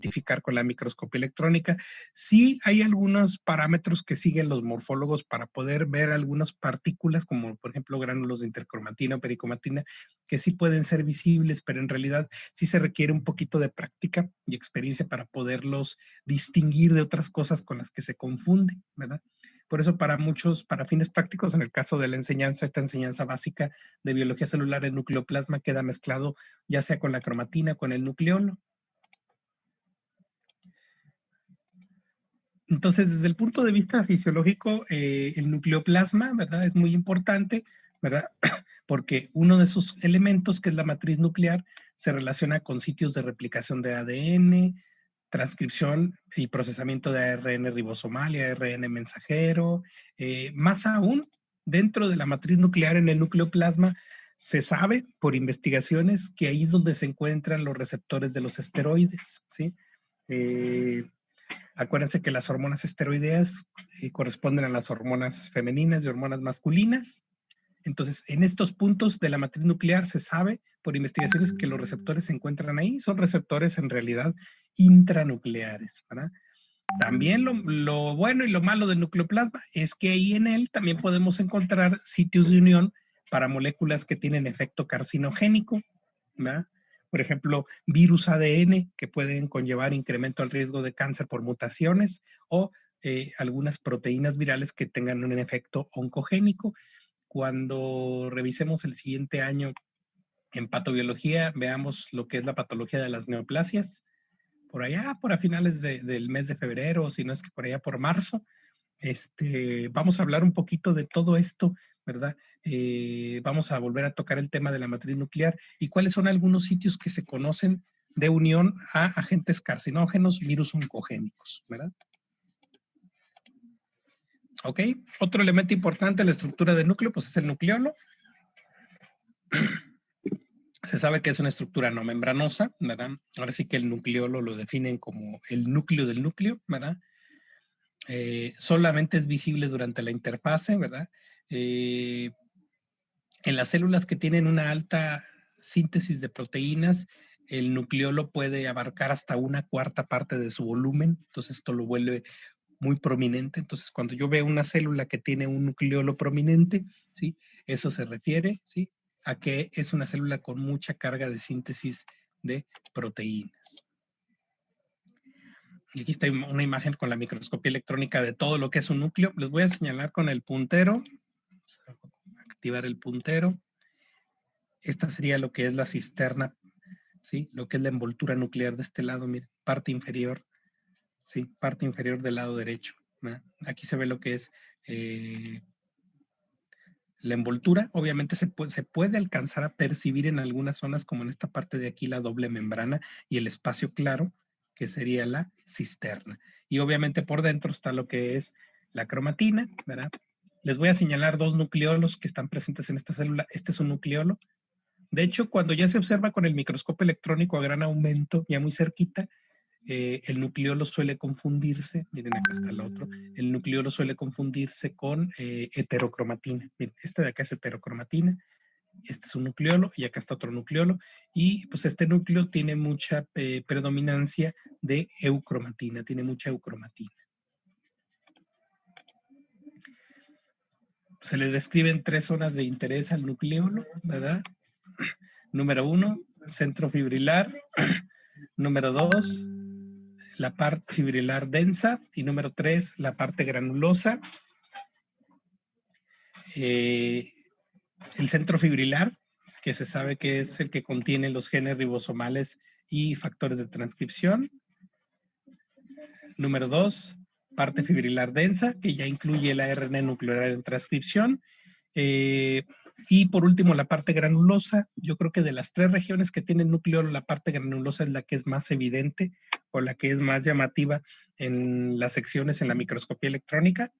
identificar con la microscopía electrónica. Sí hay algunos parámetros que siguen los morfólogos para poder ver algunas partículas, como por ejemplo gránulos de intercromatina o pericomatina, que sí pueden ser visibles, pero en realidad sí se requiere un poquito de práctica y experiencia para poderlos distinguir de otras cosas con las que se confunden, ¿verdad? Por eso para muchos, para fines prácticos, en el caso de la enseñanza, esta enseñanza básica de biología celular, el nucleoplasma queda mezclado ya sea con la cromatina o con el nucleolo. Entonces, desde el punto de vista fisiológico, el nucleoplasma, ¿verdad? Es muy importante, ¿verdad? Porque uno de sus elementos, que es la matriz nuclear, se relaciona con sitios de replicación de ADN, transcripción y procesamiento de ARN ribosomal y ARN mensajero. Más aún, dentro de la matriz nuclear, en el nucleoplasma, se sabe por investigaciones que ahí es donde se encuentran los receptores de los esteroides, ¿sí? Acuérdense que las hormonas esteroideas corresponden a las hormonas femeninas y hormonas masculinas. Entonces, en estos puntos de la matriz nuclear se sabe por investigaciones que los receptores se encuentran ahí. Son receptores en realidad intranucleares, ¿verdad? También lo bueno y lo malo del nucleoplasma es que ahí en él también podemos encontrar sitios de unión para moléculas que tienen efecto carcinogénico, ¿verdad? Por ejemplo, virus ADN que pueden conllevar incremento al riesgo de cáncer por mutaciones o algunas proteínas virales que tengan un efecto oncogénico. Cuando revisemos el siguiente año en patobiología, veamos lo que es la patología de las neoplasias. Por allá, por a finales del mes de febrero, si no es que por allá por marzo, vamos a hablar un poquito de todo esto, ¿verdad? Vamos a volver a tocar el tema de la matriz nuclear y cuáles son algunos sitios que se conocen de unión a agentes carcinógenos, virus oncogénicos, ¿verdad? Ok, otro elemento importante en la estructura del núcleo, pues es el nucleolo. Se sabe que es una estructura no membranosa, ¿verdad? Ahora sí que el nucleolo lo definen como el núcleo del núcleo, ¿verdad? Solamente es visible durante la interfase, ¿verdad? En las células que tienen una alta síntesis de proteínas, el nucleolo puede abarcar hasta 1/4 parte de su volumen, entonces esto lo vuelve muy prominente. Entonces, cuando yo veo una célula que tiene un nucleolo prominente, ¿sí? Eso se refiere, ¿sí? A que es una célula con mucha carga de síntesis de proteínas. Y aquí está una imagen con la microscopía electrónica de todo lo que es un núcleo. Les voy a señalar con el puntero. Vamos a activar el puntero. Esta sería lo que es la cisterna, ¿sí? Lo que es la envoltura nuclear de este lado, miren, parte inferior, ¿sí? Parte inferior del lado derecho, ¿verdad? Aquí se ve lo que es la envoltura. Obviamente se puede alcanzar a percibir en algunas zonas, como en esta parte de aquí, la doble membrana y el espacio claro, que sería la cisterna. Y obviamente por dentro está lo que es la cromatina, ¿verdad? Les voy a señalar dos nucleolos que están presentes en esta célula. Este es un nucleolo. De hecho, cuando ya se observa con el microscopio electrónico a gran aumento, ya muy cerquita, el nucleolo suele confundirse, miren acá está el otro, el nucleolo suele confundirse con heterocromatina. Miren, este de acá es heterocromatina, este es un nucleolo y acá está otro nucleolo, y pues este núcleo tiene mucha predominancia de eucromatina, tiene mucha eucromatina. Se le describen 3 zonas de interés al nucleolo, ¿verdad? Número 1, centro fibrilar. Número 2, la parte fibrilar densa. Y número 3, la parte granulosa. El centro fibrilar, que se sabe que es el que contiene los genes ribosomales y factores de transcripción. Número 2, parte fibrilar densa, que ya incluye el ARN nuclear en transcripción. Y por último, la parte granulosa. Yo creo que de las 3 regiones que tiene el nucleolo, la parte granulosa es la que es más evidente o la que es más llamativa en las secciones en la microscopía electrónica,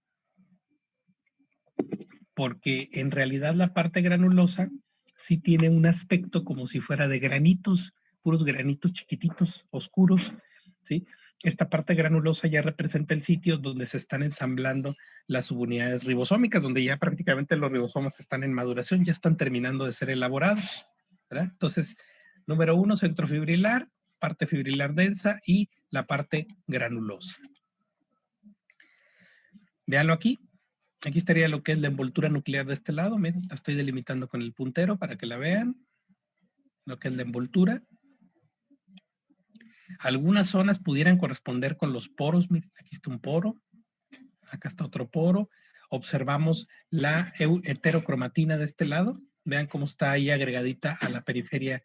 porque en realidad la parte granulosa sí tiene un aspecto como si fuera de granitos, puros granitos chiquititos, oscuros, ¿sí? Esta parte granulosa ya representa el sitio donde se están ensamblando las subunidades ribosómicas, donde ya prácticamente los ribosomas están en maduración, ya están terminando de ser elaborados, ¿verdad? Entonces, número 1, centro fibrilar, parte fibrilar densa y la parte granulosa. Véanlo aquí. Aquí estaría lo que es la envoltura nuclear de este lado. Miren, la estoy delimitando con el puntero para que la vean. Lo que es la envoltura. Algunas zonas pudieran corresponder con los poros. Miren, aquí está un poro. Acá está otro poro. Observamos la heterocromatina de este lado. Vean cómo está ahí agregadita a la periferia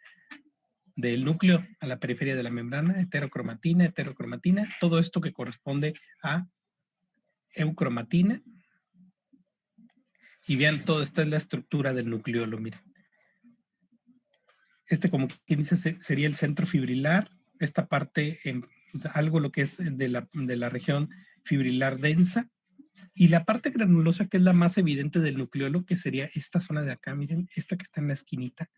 del núcleo, a la periferia de la membrana. Heterocromatina, heterocromatina. Todo esto que corresponde a eucromatina. Y vean, todo esto es la estructura del nucleolo, miren. Como quien dice, sería el centro fibrilar. Esta parte, algo lo que es de la región fibrilar densa. Y la parte granulosa, que es la más evidente del nucleolo, que sería esta zona de acá, miren, esta que está en la esquinita.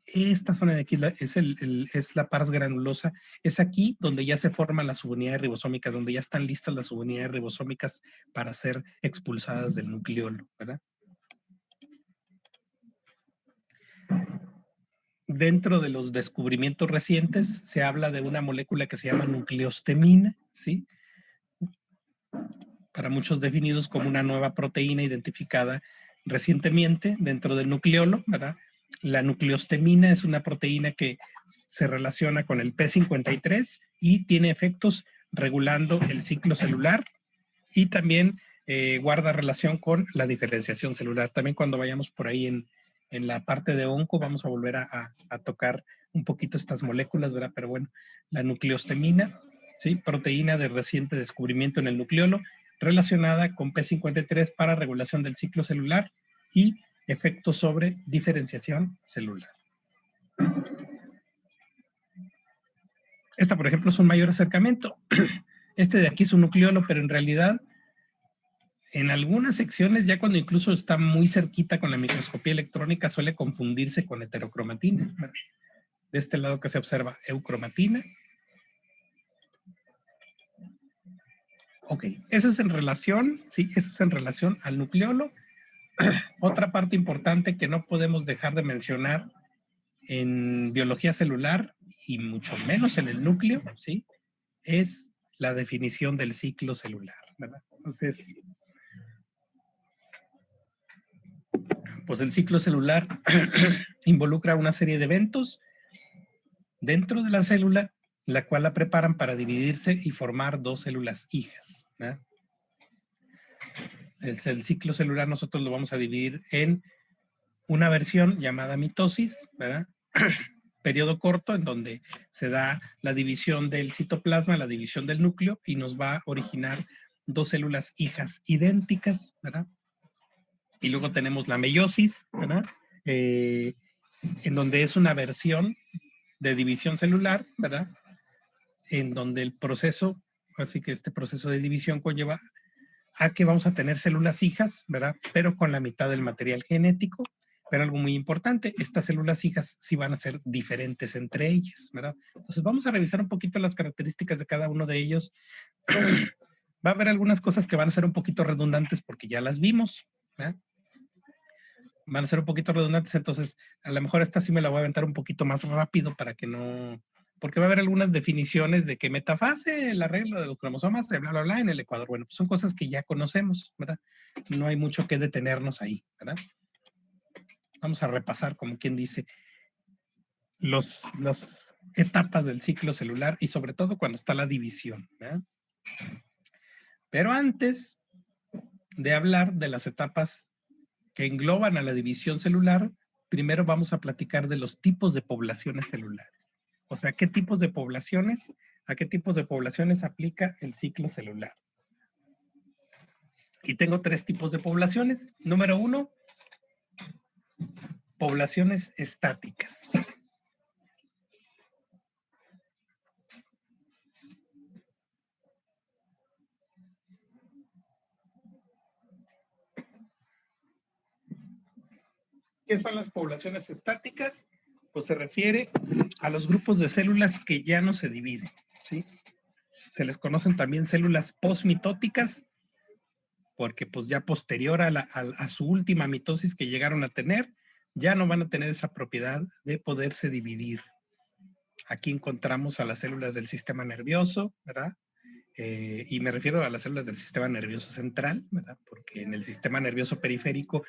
Esta zona de aquí es la pars granulosa. Es aquí donde ya se forman las subunidades ribosómicas, donde ya están listas las subunidades ribosómicas para ser expulsadas del nucleolo, ¿verdad? Dentro de los descubrimientos recientes se habla de una molécula que se llama nucleostemina, ¿sí? Para muchos definidos como una nueva proteína identificada recientemente dentro del nucleolo, ¿verdad? La nucleostemina es una proteína que se relaciona con el P53 y tiene efectos regulando el ciclo celular y también guarda relación con la diferenciación celular. También cuando vayamos por ahí en la parte de onco vamos a volver a tocar un poquito estas moléculas, ¿verdad? Pero bueno, la nucleostemina, ¿sí? Proteína de reciente descubrimiento en el nucleolo, relacionada con P53 para regulación del ciclo celular y efectos sobre diferenciación celular. Esta, por ejemplo, es un mayor acercamiento. Este de aquí es un nucleolo, pero en realidad en algunas secciones, ya cuando incluso está muy cerquita con la microscopía electrónica, suele confundirse con heterocromatina. De este lado que se observa eucromatina. Ok, eso es en relación, sí, eso es en relación al nucleolo. Otra parte importante que no podemos dejar de mencionar en biología celular y mucho menos en el núcleo, ¿sí? Es la definición del ciclo celular, ¿verdad? Entonces, pues el ciclo celular involucra una serie de eventos dentro de la célula, la cual la preparan para dividirse y formar dos células hijas, ¿verdad? El ciclo celular nosotros lo vamos a dividir en una versión llamada mitosis, ¿verdad? Periodo corto en donde se da la división del citoplasma, la división del núcleo y nos va a originar dos células hijas idénticas, ¿verdad? Y luego tenemos la meiosis, ¿verdad? En donde es una versión de división celular, ¿verdad? En donde el proceso, así que este proceso de división conlleva a que vamos a tener células hijas, ¿verdad? Pero con la mitad del material genético. Pero algo muy importante, estas células hijas sí van a ser diferentes entre ellas, ¿verdad? Entonces vamos a revisar un poquito las características de cada uno de ellos. Va a haber algunas cosas que van a ser un poquito redundantes porque ya las vimos, ¿verdad? Van a ser un poquito redundantes, entonces a lo mejor esta sí me la voy a aventar un poquito más rápido para que no... Porque va a haber algunas definiciones de que metafase, la regla de los cromosomas, bla, bla, bla, en el Ecuador. Bueno, pues son cosas que ya conocemos, ¿verdad? No hay mucho que detenernos ahí, ¿verdad? Vamos a repasar, como quien dice, las etapas del ciclo celular y sobre todo cuando está la división, ¿verdad? Pero antes de hablar de las etapas que engloban a la división celular, primero vamos a platicar de los tipos de poblaciones celulares. O sea, ¿qué tipos de poblaciones, a qué tipos de poblaciones aplica el ciclo celular? Y tengo tres tipos de poblaciones. Número uno, poblaciones estáticas. ¿Qué son las poblaciones estáticas? Pues se refiere a los grupos de células que ya no se dividen, ¿sí? Se les conocen también células postmitóticas, porque pues ya posterior a su última mitosis que llegaron a tener, ya no van a tener esa propiedad de poderse dividir. Aquí encontramos a las células del sistema nervioso, ¿verdad? Y me refiero a las células del sistema nervioso central, ¿verdad? Porque en el sistema nervioso periférico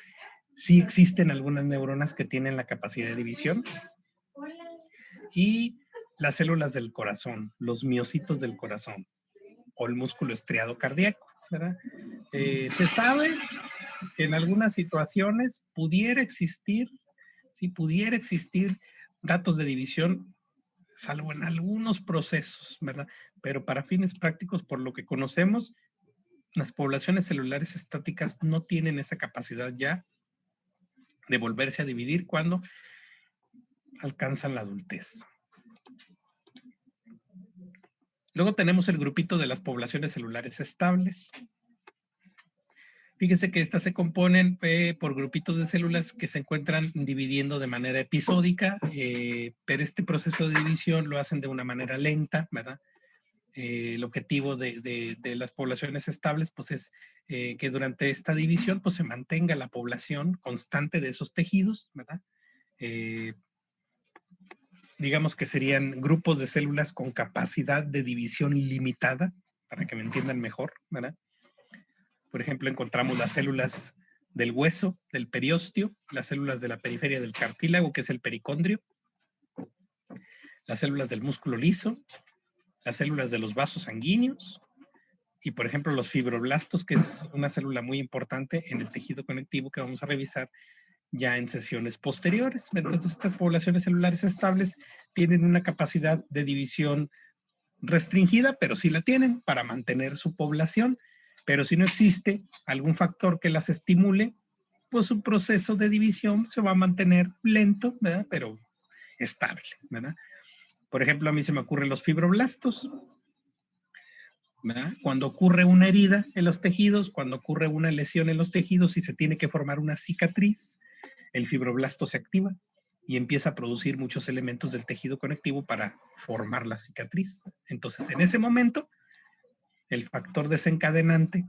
sí existen algunas neuronas que tienen la capacidad de división. Y las células del corazón, los miocitos del corazón, o el músculo estriado cardíaco, ¿verdad? Se sabe que en algunas situaciones pudiera existir datos de división, salvo en algunos procesos, ¿verdad? Pero para fines prácticos, por lo que conocemos, las poblaciones celulares estáticas no tienen esa capacidad ya de volverse a dividir cuando alcanzan la adultez. Luego tenemos el grupito de las poblaciones celulares estables. Fíjese que estas se componen por grupitos de células que se encuentran dividiendo de manera episódica, pero este proceso de división lo hacen de una manera lenta, ¿verdad? El objetivo de las poblaciones estables pues es que durante esta división pues se mantenga la población constante de esos tejidos, ¿verdad? Digamos que serían grupos de células con capacidad de división limitada, para que me entiendan mejor, ¿verdad? Por ejemplo, encontramos las células del hueso, del periósteo, las células de la periferia del cartílago, que es el pericondrio, las células del músculo liso, las células de los vasos sanguíneos y, por ejemplo, los fibroblastos, que es una célula muy importante en el tejido conectivo que vamos a revisar ya en sesiones posteriores. Entonces, estas poblaciones celulares estables tienen una capacidad de división restringida, pero sí la tienen para mantener su población. Pero si no existe algún factor que las estimule, pues su proceso de división se va a mantener lento, ¿verdad? Pero estable, ¿verdad? Por ejemplo, a mí se me ocurren los fibroblastos, ¿verdad? Cuando ocurre una herida en los tejidos, cuando ocurre una lesión en los tejidos y se tiene que formar una cicatriz, el fibroblasto se activa y empieza a producir muchos elementos del tejido conectivo para formar la cicatriz. Entonces, en ese momento, el factor desencadenante,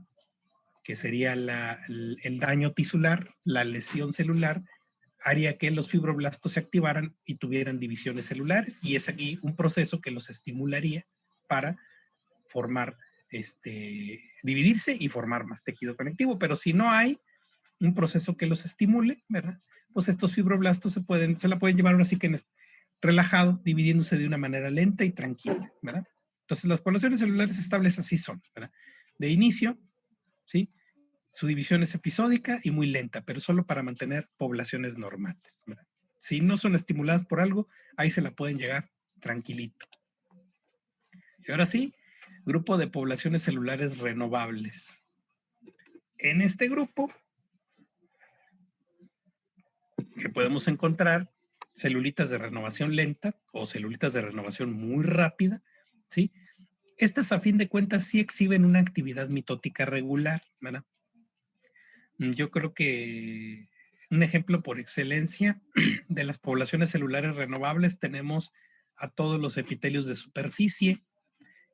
que sería el daño tisular, la lesión celular, haría que los fibroblastos se activaran y tuvieran divisiones celulares. Y es aquí un proceso que los estimularía para formar, dividirse y formar más tejido conectivo. Pero si no hay un proceso que los estimule, ¿verdad? Pues estos fibroblastos se la pueden llevar ahora sí que relajado, dividiéndose de una manera lenta y tranquila, ¿verdad? Entonces, las poblaciones celulares estables así son, ¿verdad? De inicio, ¿sí? Su división es episódica y muy lenta, pero solo para mantener poblaciones normales, ¿verdad? Si no son estimuladas por algo, ahí se la pueden llegar tranquilito. Y ahora sí, grupo de poblaciones celulares renovables. En este grupo, que podemos encontrar celulitas de renovación lenta o celulitas de renovación muy rápida, ¿sí? Estas, a fin de cuentas, sí exhiben una actividad mitótica regular, ¿verdad? Yo creo que un ejemplo por excelencia de las poblaciones celulares renovables tenemos a todos los epitelios de superficie.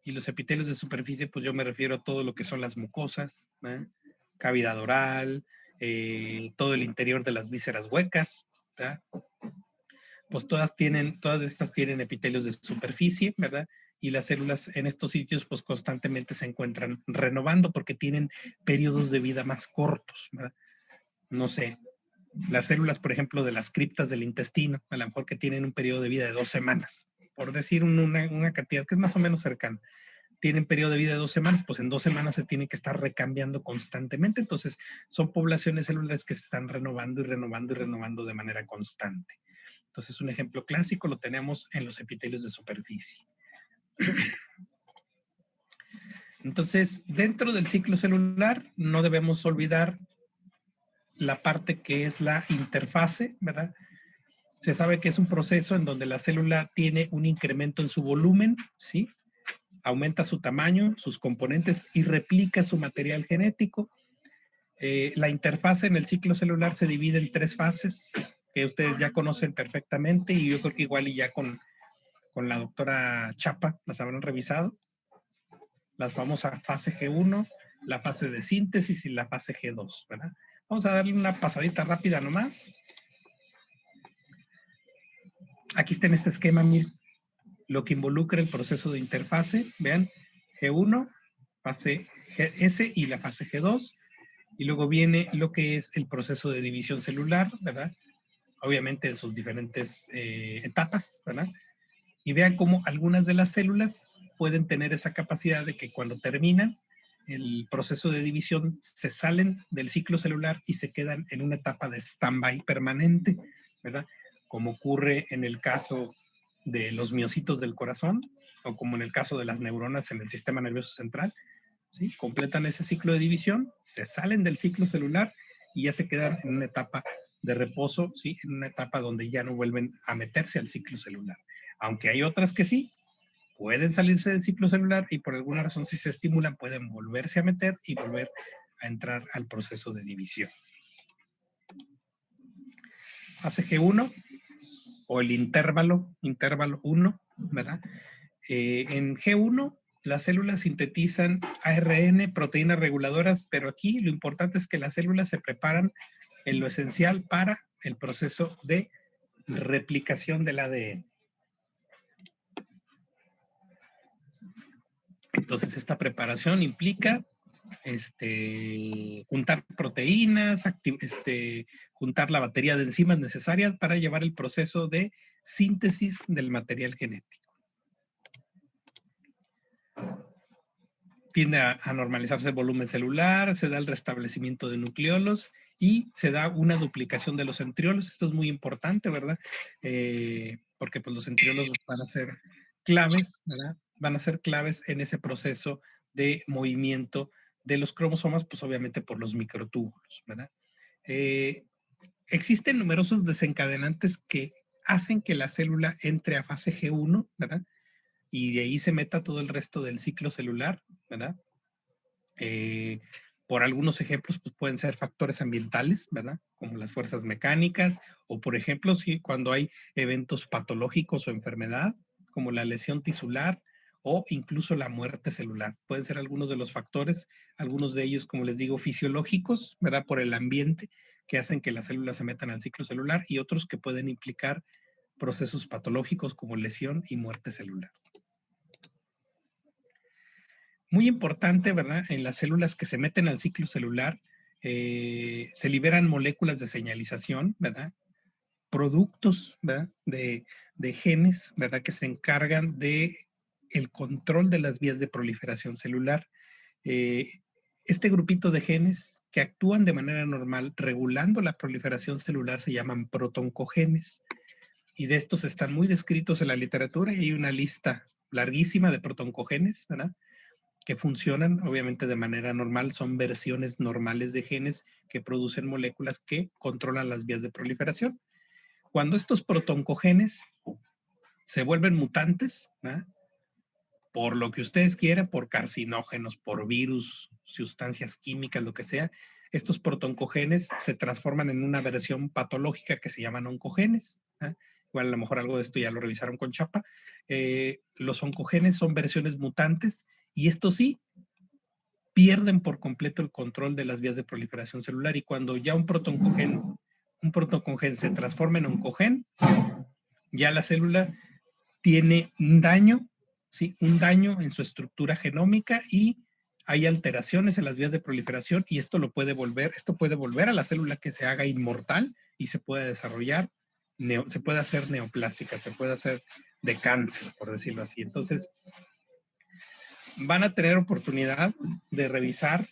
Y los epitelios de superficie, pues yo me refiero a todo lo que son las mucosas, ¿verdad? Cavidad oral, todo el interior de las vísceras huecas, ¿verdad? Pues todas estas tienen epitelios de superficie, ¿verdad? Y las células en estos sitios pues constantemente se encuentran renovando porque tienen periodos de vida más cortos, ¿verdad? No sé, las células, por ejemplo, de las criptas del intestino, a lo mejor que tienen un periodo de vida de 2 semanas, por decir una cantidad que es más o menos cercana. Tienen periodo de vida de 2 semanas, pues en 2 semanas se tienen que estar recambiando constantemente. Entonces, son poblaciones celulares que se están renovando y renovando y renovando de manera constante. Entonces, un ejemplo clásico lo tenemos en los epitelios de superficie. Entonces, dentro del ciclo celular, no debemos olvidar la parte que es la interfase, ¿verdad? Se sabe que es un proceso en donde la célula tiene un incremento en su volumen, ¿sí? Aumenta su tamaño, sus componentes y replica su material genético. La interfase en el ciclo celular se divide en 3 fases que ustedes ya conocen perfectamente y yo creo que igual y ya con la doctora Chapa las habrán revisado. Las famosas fase G1, la fase de síntesis y la fase G2, ¿verdad? Vamos a darle una pasadita rápida nomás. Aquí está en este esquema, miren. lo que involucra el proceso de interfase, vean, G1, fase S y la fase G2, y luego viene lo que es el proceso de división celular, ¿verdad? Obviamente en sus diferentes etapas, ¿verdad? Y vean cómo algunas de las células pueden tener esa capacidad de que cuando terminan el proceso de división se salen del ciclo celular y se quedan en una etapa de stand-by permanente, ¿verdad? Como ocurre en el caso de los miocitos del corazón o como en el caso de las neuronas en el sistema nervioso central, ¿sí? Completan ese ciclo de división, se salen del ciclo celular y ya se quedan en una etapa de reposo, ¿sí? En una etapa donde ya no vuelven a meterse al ciclo celular. Aunque hay otras que sí, pueden salirse del ciclo celular y por alguna razón si se estimulan pueden volverse a meter y volver a entrar al proceso de división. Fase G1 o el intervalo 1, ¿verdad? En G1 las células sintetizan ARN, proteínas reguladoras, pero aquí lo importante es que las células se preparan en lo esencial para el proceso de replicación del ADN. Entonces, esta preparación implica juntar proteínas, juntar la batería de enzimas necesarias para llevar el proceso de síntesis del material genético. Tiende a normalizarse el volumen celular, se da el restablecimiento de nucleolos y se da una duplicación de los centriolos. Esto es muy importante, ¿verdad? Porque pues, los centriolos van a ser claves, ¿verdad? Van a ser claves en ese proceso de movimiento de los cromosomas, pues obviamente por los microtúbulos, ¿verdad? Existen numerosos desencadenantes que hacen que la célula entre a fase G1, ¿verdad? Y de ahí se meta todo el resto del ciclo celular, ¿verdad? Por algunos ejemplos, pues pueden ser factores ambientales, ¿verdad? Como las fuerzas mecánicas, o por ejemplo, si cuando hay eventos patológicos o enfermedad, como la lesión tisular, o incluso la muerte celular. Pueden ser algunos de los factores, algunos de ellos, como les digo, fisiológicos, ¿verdad? Por el ambiente, que hacen que las células se metan al ciclo celular, y otros que pueden implicar procesos patológicos como lesión y muerte celular. Muy importante, ¿verdad? En las células que se meten al ciclo celular, se liberan moléculas de señalización, ¿verdad? Productos, ¿verdad? De genes, ¿verdad? Que se encargan de el control de las vías de proliferación celular. Este grupito de genes que actúan de manera normal regulando la proliferación celular se llaman protoncogenes. Y de estos están muy descritos en la literatura y hay una lista larguísima de protoncogenes, ¿verdad? Que funcionan obviamente de manera normal, son versiones normales de genes que producen moléculas que controlan las vías de proliferación. Cuando estos protoncogenes se vuelven mutantes, ¿verdad? Por lo que ustedes quieran, por carcinógenos, por virus, sustancias químicas, lo que sea, estos protoncogenes se transforman en una versión patológica que se llaman oncogenes, ¿verdad? Igual a lo mejor algo de esto ya lo revisaron con Chapa. Los oncogenes son versiones mutantes y estos sí pierden por completo el control de las vías de proliferación celular, y cuando ya un protoncogen se transforma en oncogen, ya la célula tiene un daño, ¿sí? Un daño en su estructura genómica y hay alteraciones en las vías de proliferación y esto puede volver a la célula que se haga inmortal y se puede desarrollar, se puede hacer neoplástica, se puede hacer de cáncer, por decirlo así. Entonces, van a tener oportunidad de revisar,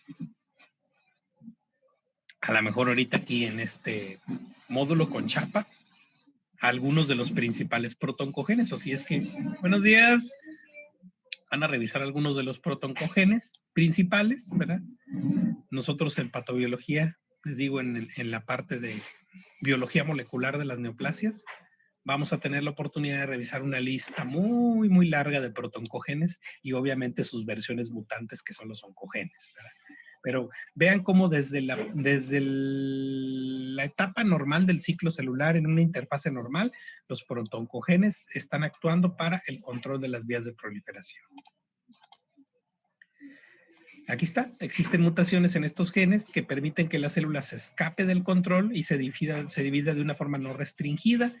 a lo mejor ahorita aquí en este módulo con Chapa, algunos de los principales protoncogenes. Así es que, buenos días. Van a revisar algunos de los protoncogenes principales, ¿verdad? Nosotros en patobiología, les digo, en la parte de biología molecular de las neoplasias, vamos a tener la oportunidad de revisar una lista muy, muy larga de protoncogenes y obviamente sus versiones mutantes que son los oncogenes, ¿verdad? Pero vean cómo desde la etapa normal del ciclo celular, en una interfase normal, los protoncogenes están actuando para el control de las vías de proliferación. Aquí está, existen mutaciones en estos genes que permiten que la célula se escape del control y se divida de una forma no restringida,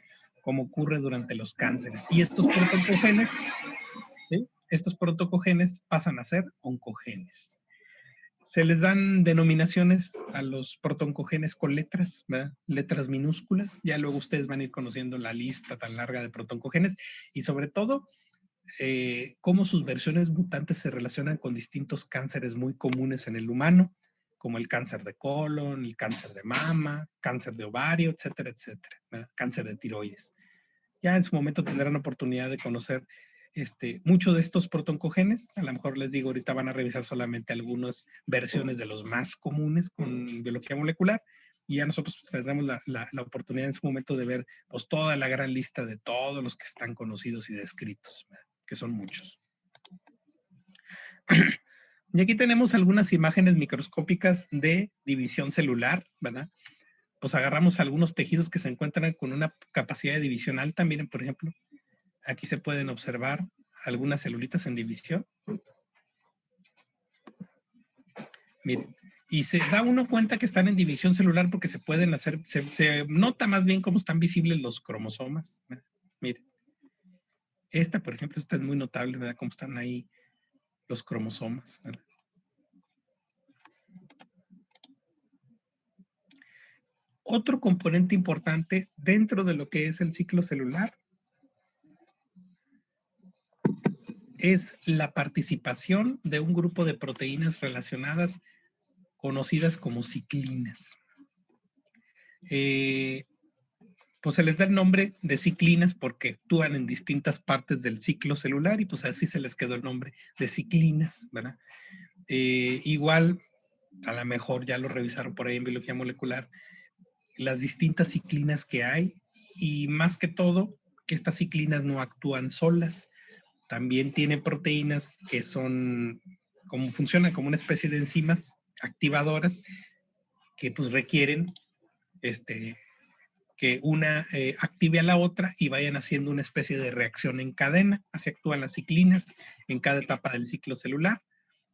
como ocurre durante los cánceres. Y estos protoncogenes, ¿sí? Estos protoncogenes pasan a ser oncogenes. Se les dan denominaciones a los protoncogenes con letras, ¿verdad? Letras minúsculas. Ya luego ustedes van a ir conociendo la lista tan larga de protoncogenes y sobre todo cómo sus versiones mutantes se relacionan con distintos cánceres muy comunes en el humano, como el cáncer de colon, el cáncer de mama, cáncer de ovario, etcétera, etcétera, ¿verdad? Cáncer de tiroides. Ya en su momento tendrán oportunidad de conocer mucho de estos protoncogenes. A lo mejor les digo, ahorita van a revisar solamente algunas versiones de los más comunes con biología molecular y ya nosotros pues, tendremos la oportunidad en su momento de ver pues toda la gran lista de todos los que están conocidos y descritos, ¿verdad? Que son muchos. Y aquí tenemos algunas imágenes microscópicas de división celular, ¿verdad? Pues agarramos algunos tejidos que se encuentran con una capacidad de división alta. Miren, por ejemplo, aquí se pueden observar algunas celulitas en división. Miren, y se da uno cuenta que están en división celular porque se pueden hacer, se nota más bien cómo están visibles los cromosomas. Miren, esta, por ejemplo, esta es muy notable, ¿verdad? Cómo están ahí los cromosomas, ¿verdad? Otro componente importante dentro de lo que es el ciclo celular es la participación de un grupo de proteínas relacionadas conocidas como ciclinas. Pues se les da el nombre de ciclinas porque actúan en distintas partes del ciclo celular y pues así se les quedó el nombre de ciclinas, ¿verdad? Igual, a lo mejor ya lo revisaron por ahí en biología molecular, las distintas ciclinas que hay y más que todo, que estas ciclinas no actúan solas. También tienen proteínas que son, como funcionan como una especie de enzimas activadoras que pues requieren que una active a la otra y vayan haciendo una especie de reacción en cadena. Así actúan las ciclinas en cada etapa del ciclo celular,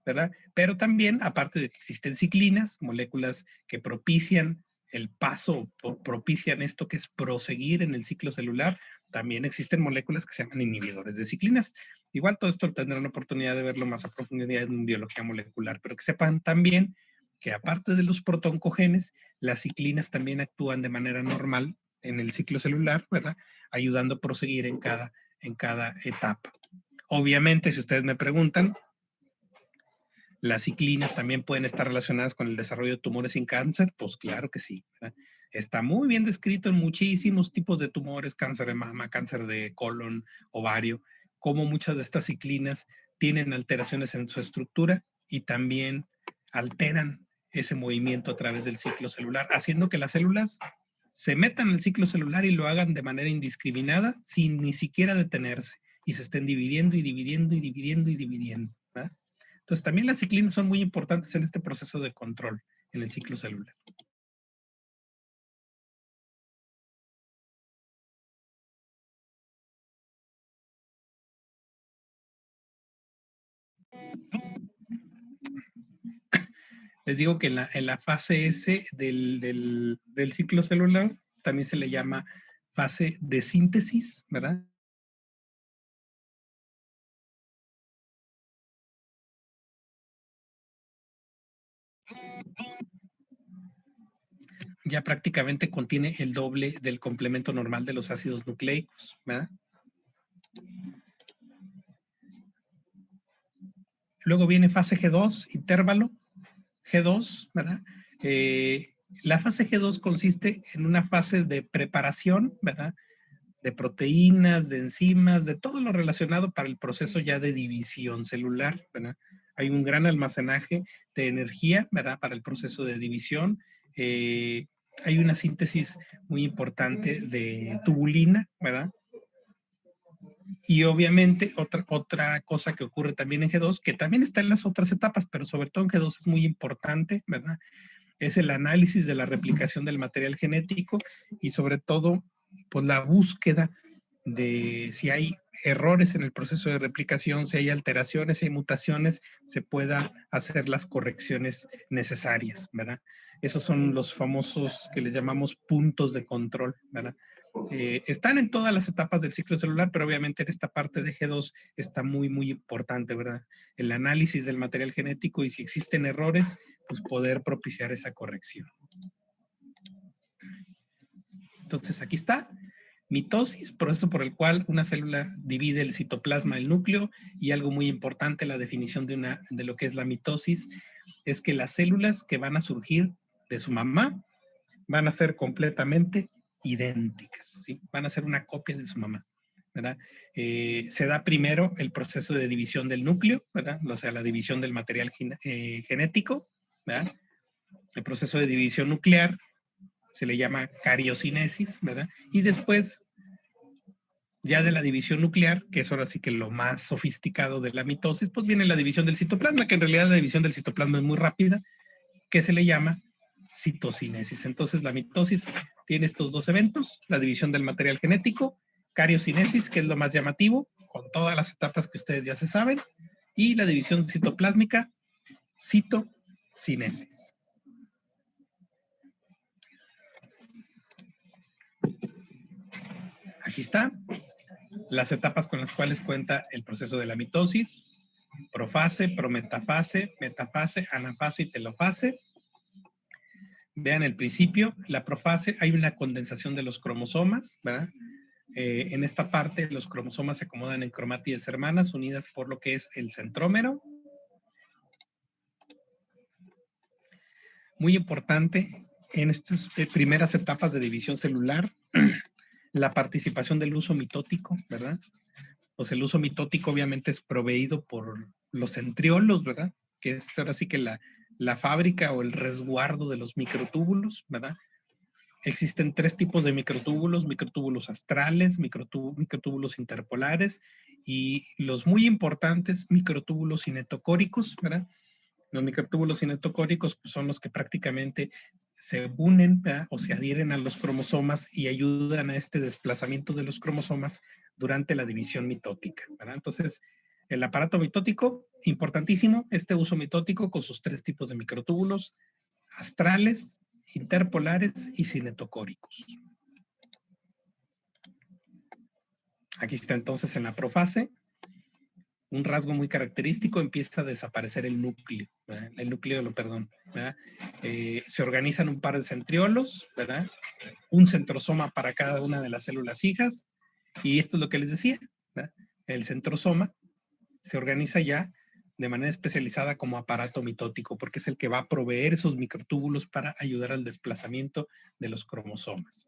¿verdad? Pero también, aparte de que existen ciclinas, moléculas que propician el paso, propician esto que es proseguir en el ciclo celular, también existen moléculas que se llaman inhibidores de ciclinas. Igual todo esto tendrán oportunidad de verlo más a profundidad en biología molecular, pero que sepan también que aparte de los protoncogenes, las ciclinas también actúan de manera normal en el ciclo celular, ¿verdad? Ayudando a proseguir en cada etapa. Obviamente, si ustedes me preguntan, las ciclinas también pueden estar relacionadas con el desarrollo de tumores sin cáncer, pues claro que sí, ¿verdad? Está muy bien descrito en muchísimos tipos de tumores, cáncer de mama, cáncer de colon, ovario, cómo muchas de estas ciclinas tienen alteraciones en su estructura y también alteran ese movimiento a través del ciclo celular, haciendo que las células se metan al ciclo celular y lo hagan de manera indiscriminada sin ni siquiera detenerse y se estén dividiendo y dividiendo y dividiendo y dividiendo, ¿verdad? Entonces, también las ciclinas son muy importantes en este proceso de control en el ciclo celular. Les digo que en la fase S del ciclo celular también se le llama fase de síntesis, ¿verdad? Ya prácticamente contiene el doble del complemento normal de los ácidos nucleicos, ¿verdad? Luego viene fase G2, intervalo G2, ¿verdad? La fase G2 consiste en una fase de preparación, ¿verdad? De proteínas, de enzimas, de todo lo relacionado para el proceso ya de división celular, ¿verdad? Hay un gran almacenaje de energía, ¿verdad? Para el proceso de división. Hay una síntesis muy importante de tubulina, ¿verdad? Y obviamente otra cosa que ocurre también en G2, que también está en las otras etapas, pero sobre todo en G2 es muy importante, ¿verdad? Es el análisis de la replicación del material genético y sobre todo, pues la búsqueda de si hay errores en el proceso de replicación, si hay alteraciones, si hay mutaciones, se pueda hacer las correcciones necesarias, ¿verdad? Esos son los famosos que les llamamos puntos de control, ¿verdad? Están en todas las etapas del ciclo celular, pero obviamente en esta parte de G2 está muy, muy importante, ¿verdad? El análisis del material genético y si existen errores, pues poder propiciar esa corrección. Entonces aquí está, mitosis, proceso por el cual una célula divide el citoplasma del núcleo, y algo muy importante, la definición de lo que es la mitosis, es que las células que van a surgir de su mamá van a ser completamente idénticas, ¿sí? Van a ser una copia de su mamá, ¿verdad? Se da primero el proceso de división del núcleo, ¿verdad? O sea, la división del material genético, ¿verdad? El proceso de división nuclear se le llama cariocinesis, ¿verdad? Y después, ya de la división nuclear, que es ahora sí que lo más sofisticado de la mitosis, pues viene la división del citoplasma, que en realidad la división del citoplasma es muy rápida, que se le llama citocinesis. Entonces, la mitosis tiene estos dos eventos, la división del material genético, cariocinesis, que es lo más llamativo, con todas las etapas que ustedes ya se saben, y la división citoplásmica, citocinesis. Aquí está, las etapas con las cuales cuenta el proceso de la mitosis: profase, prometafase, metafase, anafase y telofase. Vean el principio, la profase, hay una condensación de los cromosomas, ¿verdad? En esta parte los cromosomas se acomodan en cromátides hermanas unidas por lo que es el centrómero. Muy importante en estas primeras etapas de división celular, la participación del uso mitótico, ¿verdad? Pues el uso mitótico obviamente es proveído por los centriolos, ¿verdad? Que es ahora sí que la fábrica o el resguardo de los microtúbulos, ¿verdad? Existen tres tipos de microtúbulos: microtúbulos astrales, microtúbulos interpolares y los muy importantes microtúbulos cinetocóricos, ¿verdad? Los microtúbulos cinetocóricos pues, son los que prácticamente se unen, ¿verdad? O se adhieren a los cromosomas y ayudan a este desplazamiento de los cromosomas durante la división mitótica, ¿verdad? Entonces, el aparato mitótico, importantísimo, este uso mitótico con sus tres tipos de microtúbulos: astrales, interpolares y cinetocóricos. Aquí está entonces en la profase. Un rasgo muy característico, empieza a desaparecer el núcleo, ¿verdad? ¿verdad? Se organizan un par de centriolos, ¿verdad? Un centrosoma para cada una de las células hijas, y esto es lo que les decía, ¿verdad? El centrosoma se organiza ya de manera especializada como aparato mitótico, porque es el que va a proveer esos microtúbulos para ayudar al desplazamiento de los cromosomas,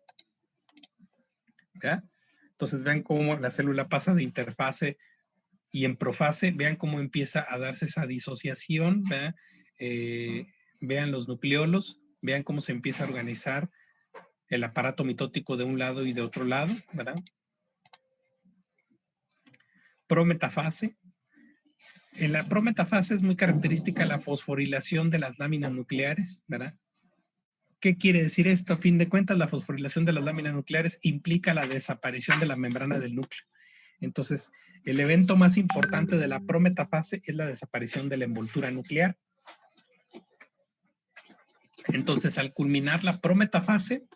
¿verdad? Entonces vean cómo la célula pasa de interfase y en profase, vean cómo empieza a darse esa disociación, ¿verdad? Vean los nucleolos, vean cómo se empieza a organizar el aparato mitótico de un lado y de otro lado, ¿verdad? Prometafase. En la prometafase es muy característica la fosforilación de las láminas nucleares, ¿verdad? ¿Qué quiere decir esto? A fin de cuentas, la fosforilación de las láminas nucleares implica la desaparición de la membrana del núcleo. Entonces, el evento más importante de la prometafase es la desaparición de la envoltura nuclear. Entonces, al culminar la prometafase,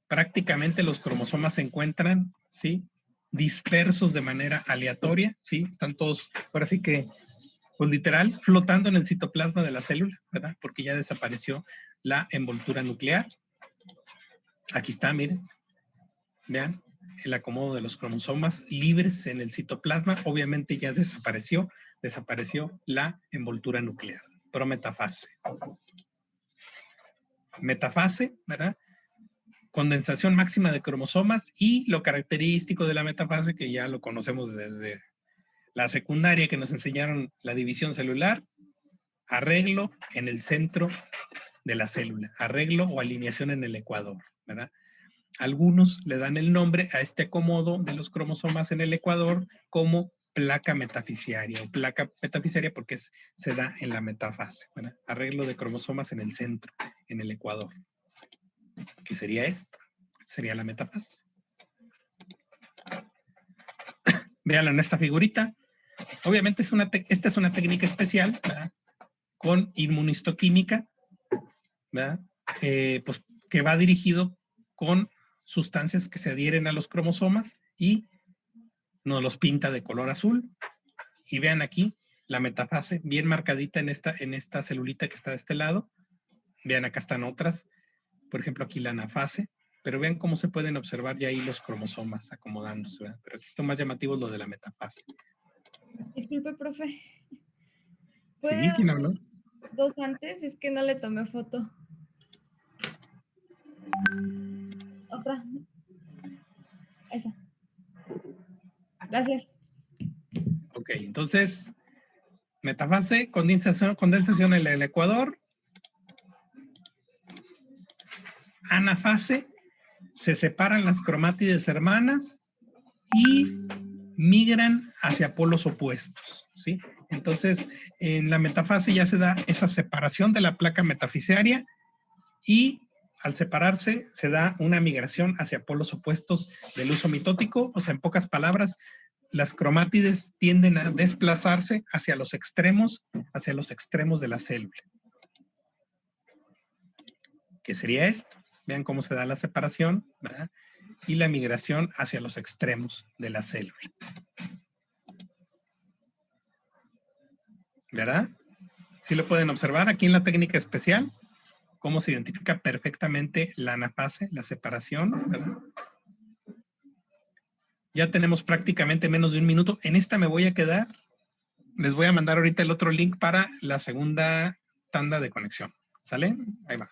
prácticamente los cromosomas se encuentran, ¿sí?, dispersos de manera aleatoria, ¿sí? Están todos, ahora sí que, pues literal, flotando en el citoplasma de la célula, ¿verdad? Porque ya desapareció la envoltura nuclear. Aquí está, miren. Vean el acomodo de los cromosomas libres en el citoplasma. Obviamente ya desapareció la envoltura nuclear. Prometafase. Metafase, ¿verdad? Condensación máxima de cromosomas, y lo característico de la metafase, que ya lo conocemos desde la secundaria, que nos enseñaron la división celular: arreglo en el centro de la célula, arreglo o alineación en el ecuador, ¿verdad? Algunos le dan el nombre a este acomodo de los cromosomas en el ecuador como placa metafisiaria o placa metafisiaria porque se da en la metafase, ¿verdad? Arreglo de cromosomas en el centro, en el ecuador. ¿Qué sería esto? Sería la metafase. Véanlo en esta figurita. Obviamente esta es una técnica especial, ¿verdad?, con inmunistoquímica, ¿verdad? Pues que va dirigido con sustancias que se adhieren a los cromosomas y nos los pinta de color azul. Y vean aquí la metafase bien marcadita en esta celulita que está de este lado. Vean, acá están otras. Por ejemplo, aquí la anafase. Pero vean cómo se pueden observar ya ahí los cromosomas acomodándose, ¿verdad? Pero aquí está más llamativo lo de la metafase. Disculpe, profe. Sí, ¿quién habló? Dos antes, es que no le tomé foto. Otra. Esa. Gracias. Ok, entonces, metafase, condensación en el ecuador. Anafase, se separan las cromátides hermanas y migran hacia polos opuestos, ¿sí? Entonces, en la metafase ya se da esa separación de la placa metafisaria y al separarse se da una migración hacia polos opuestos del uso mitótico. O sea, en pocas palabras, las cromátides tienden a desplazarse hacia los extremos de la célula. ¿Qué sería esto? Vean cómo se da la separación, ¿verdad? Y la migración hacia los extremos de la célula. ¿Verdad? ¿Sí lo pueden observar aquí en la técnica especial? Cómo se identifica perfectamente la anafase, la separación, ¿verdad? Ya tenemos prácticamente menos de un minuto. En esta me voy a quedar. Les voy a mandar ahorita el otro link para la segunda tanda de conexión. ¿Sale? Ahí va.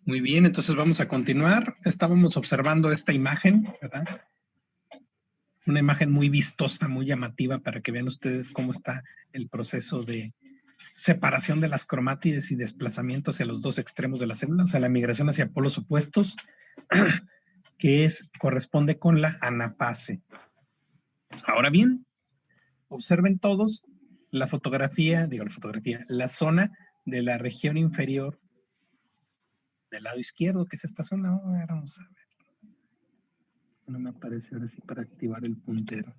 Muy bien, entonces vamos a continuar. Estábamos observando esta imagen, ¿verdad? Una imagen muy vistosa, muy llamativa para que vean ustedes cómo está el proceso de separación de las cromátides y desplazamiento hacia los dos extremos de la célula, o sea, la migración hacia polos opuestos, que corresponde con la anafase. Ahora bien, observen todos la zona de la región inferior del lado izquierdo, que es esta zona. Ahora vamos a ver. No me aparece ahora sí para activar el puntero.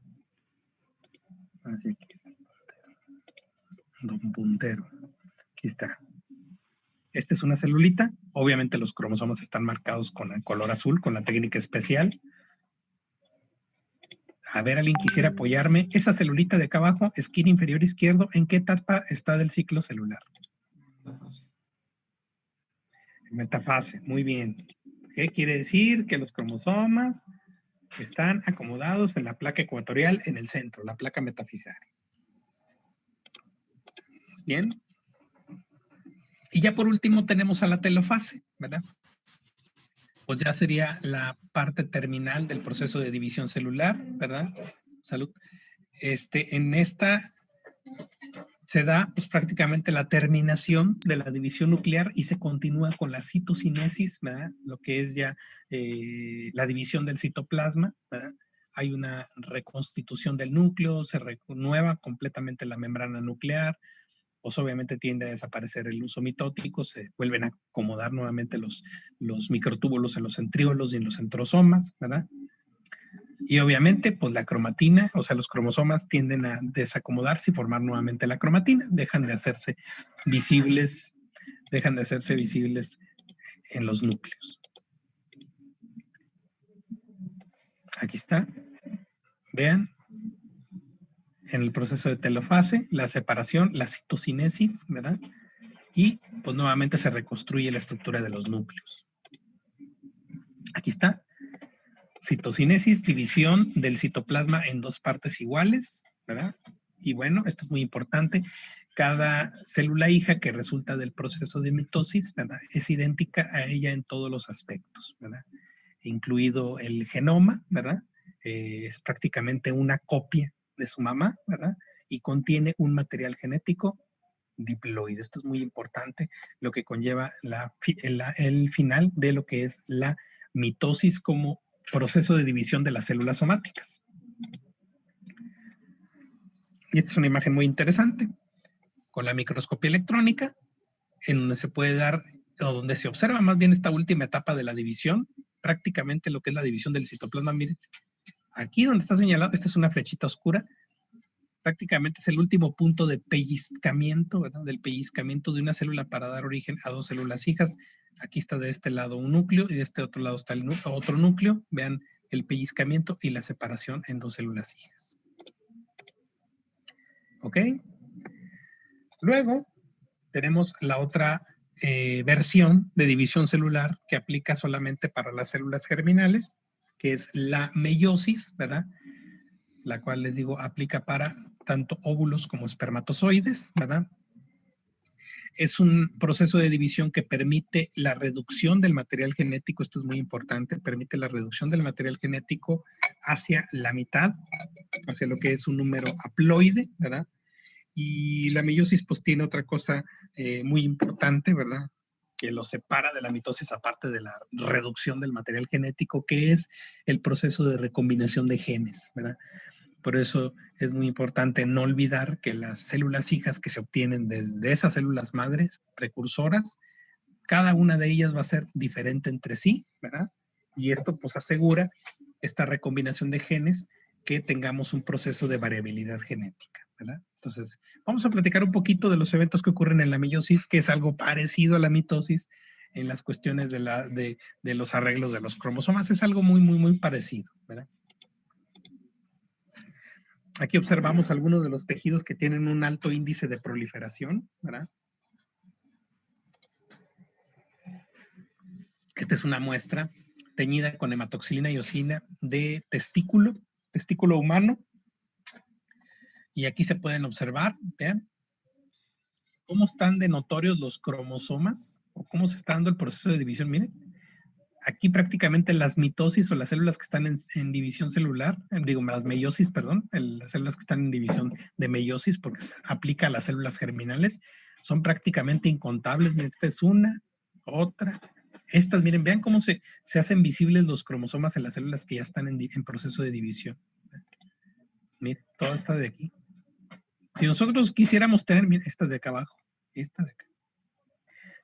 Así aquí está el puntero. Un puntero. Aquí está. Esta es una celulita. Obviamente los cromosomas están marcados con el color azul, con la técnica especial. A ver, alguien quisiera apoyarme. Esa celulita de acá abajo, esquina inferior izquierdo, ¿en qué etapa está del ciclo celular? Metafase. Muy bien. ¿Qué quiere decir? Que los cromosomas están acomodados en la placa ecuatorial en el centro, la placa metafisaria. Bien. Y ya por último tenemos a la telofase, ¿verdad? Pues ya sería la parte terminal del proceso de división celular, ¿verdad? Salud. En esta se da pues, prácticamente la terminación de la división nuclear y se continúa con la citocinesis, ¿verdad? Lo que es ya la división del citoplasma, ¿verdad? Hay una reconstitución del núcleo, se renueva completamente la membrana nuclear, pues obviamente tiende a desaparecer el uso mitótico, se vuelven a acomodar nuevamente los microtúbulos en los centriolos y en los centrosomas, ¿verdad? Y obviamente, pues la cromatina, o sea, los cromosomas tienden a desacomodarse y formar nuevamente la cromatina. Dejan de hacerse visibles en los núcleos. Aquí está. Vean. En el proceso de telofase, la separación, la citocinesis, ¿verdad? Y pues nuevamente se reconstruye la estructura de los núcleos. Aquí está. Citocinesis, división del citoplasma en dos partes iguales, ¿verdad? Y bueno, esto es muy importante. Cada célula hija que resulta del proceso de mitosis, ¿verdad? Es idéntica a ella en todos los aspectos, ¿verdad? Incluido el genoma, ¿verdad? Es prácticamente una copia de su mamá, ¿verdad? Y contiene un material genético diploide. Esto es muy importante, lo que conlleva el final de lo que es la mitosis como proceso de división de las células somáticas. Y esta es una imagen muy interesante, con la microscopía electrónica, en donde se puede dar, o donde se observa más bien esta última etapa de la división, prácticamente lo que es la división del citoplasma. Miren, aquí donde está señalado, esta es una flechita oscura, prácticamente es el último punto de pellizcamiento, ¿verdad? Del pellizcamiento de una célula para dar origen a dos células hijas. Aquí está de este lado un núcleo y de este otro lado está otro núcleo. Vean el pellizcamiento y la separación en dos células hijas. ¿Ok? Luego tenemos la otra versión de división celular que aplica solamente para las células germinales, que es la meiosis, ¿verdad? La cual les digo aplica para tanto óvulos como espermatozoides, ¿verdad? Es un proceso de división que permite la reducción del material genético, esto es muy importante, permite la reducción del material genético hacia la mitad, hacia lo que es un número haploide, ¿verdad? Y la meiosis pues tiene otra cosa muy importante, ¿verdad? Que lo separa de la mitosis aparte de la reducción del material genético, que es el proceso de recombinación de genes, ¿verdad? Por eso es muy importante no olvidar que las células hijas que se obtienen desde esas células madres precursoras, cada una de ellas va a ser diferente entre sí, ¿verdad? Y esto pues asegura esta recombinación de genes que tengamos un proceso de variabilidad genética, ¿verdad? Entonces, vamos a platicar un poquito de los eventos que ocurren en la meiosis, que es algo parecido a la mitosis en las cuestiones de los arreglos de los cromosomas. Es algo muy, muy, muy parecido, ¿verdad? Aquí observamos algunos de los tejidos que tienen un alto índice de proliferación, ¿verdad? Esta es una muestra teñida con hematoxilina y eosina de testículo humano. Y aquí se pueden observar, vean, cómo están de notorios los cromosomas o cómo se está dando el proceso de división. Miren, aquí prácticamente las mitosis o las células que están en división celular, las meiosis, perdón, las células que están en división de meiosis, porque se aplica a las células germinales, son prácticamente incontables. Miren, esta es una, otra. Estas, miren, vean cómo se hacen visibles los cromosomas en las células que ya están en proceso de división. Miren, toda esta de aquí. Si nosotros quisiéramos tener, miren, esta de acá abajo, esta de acá.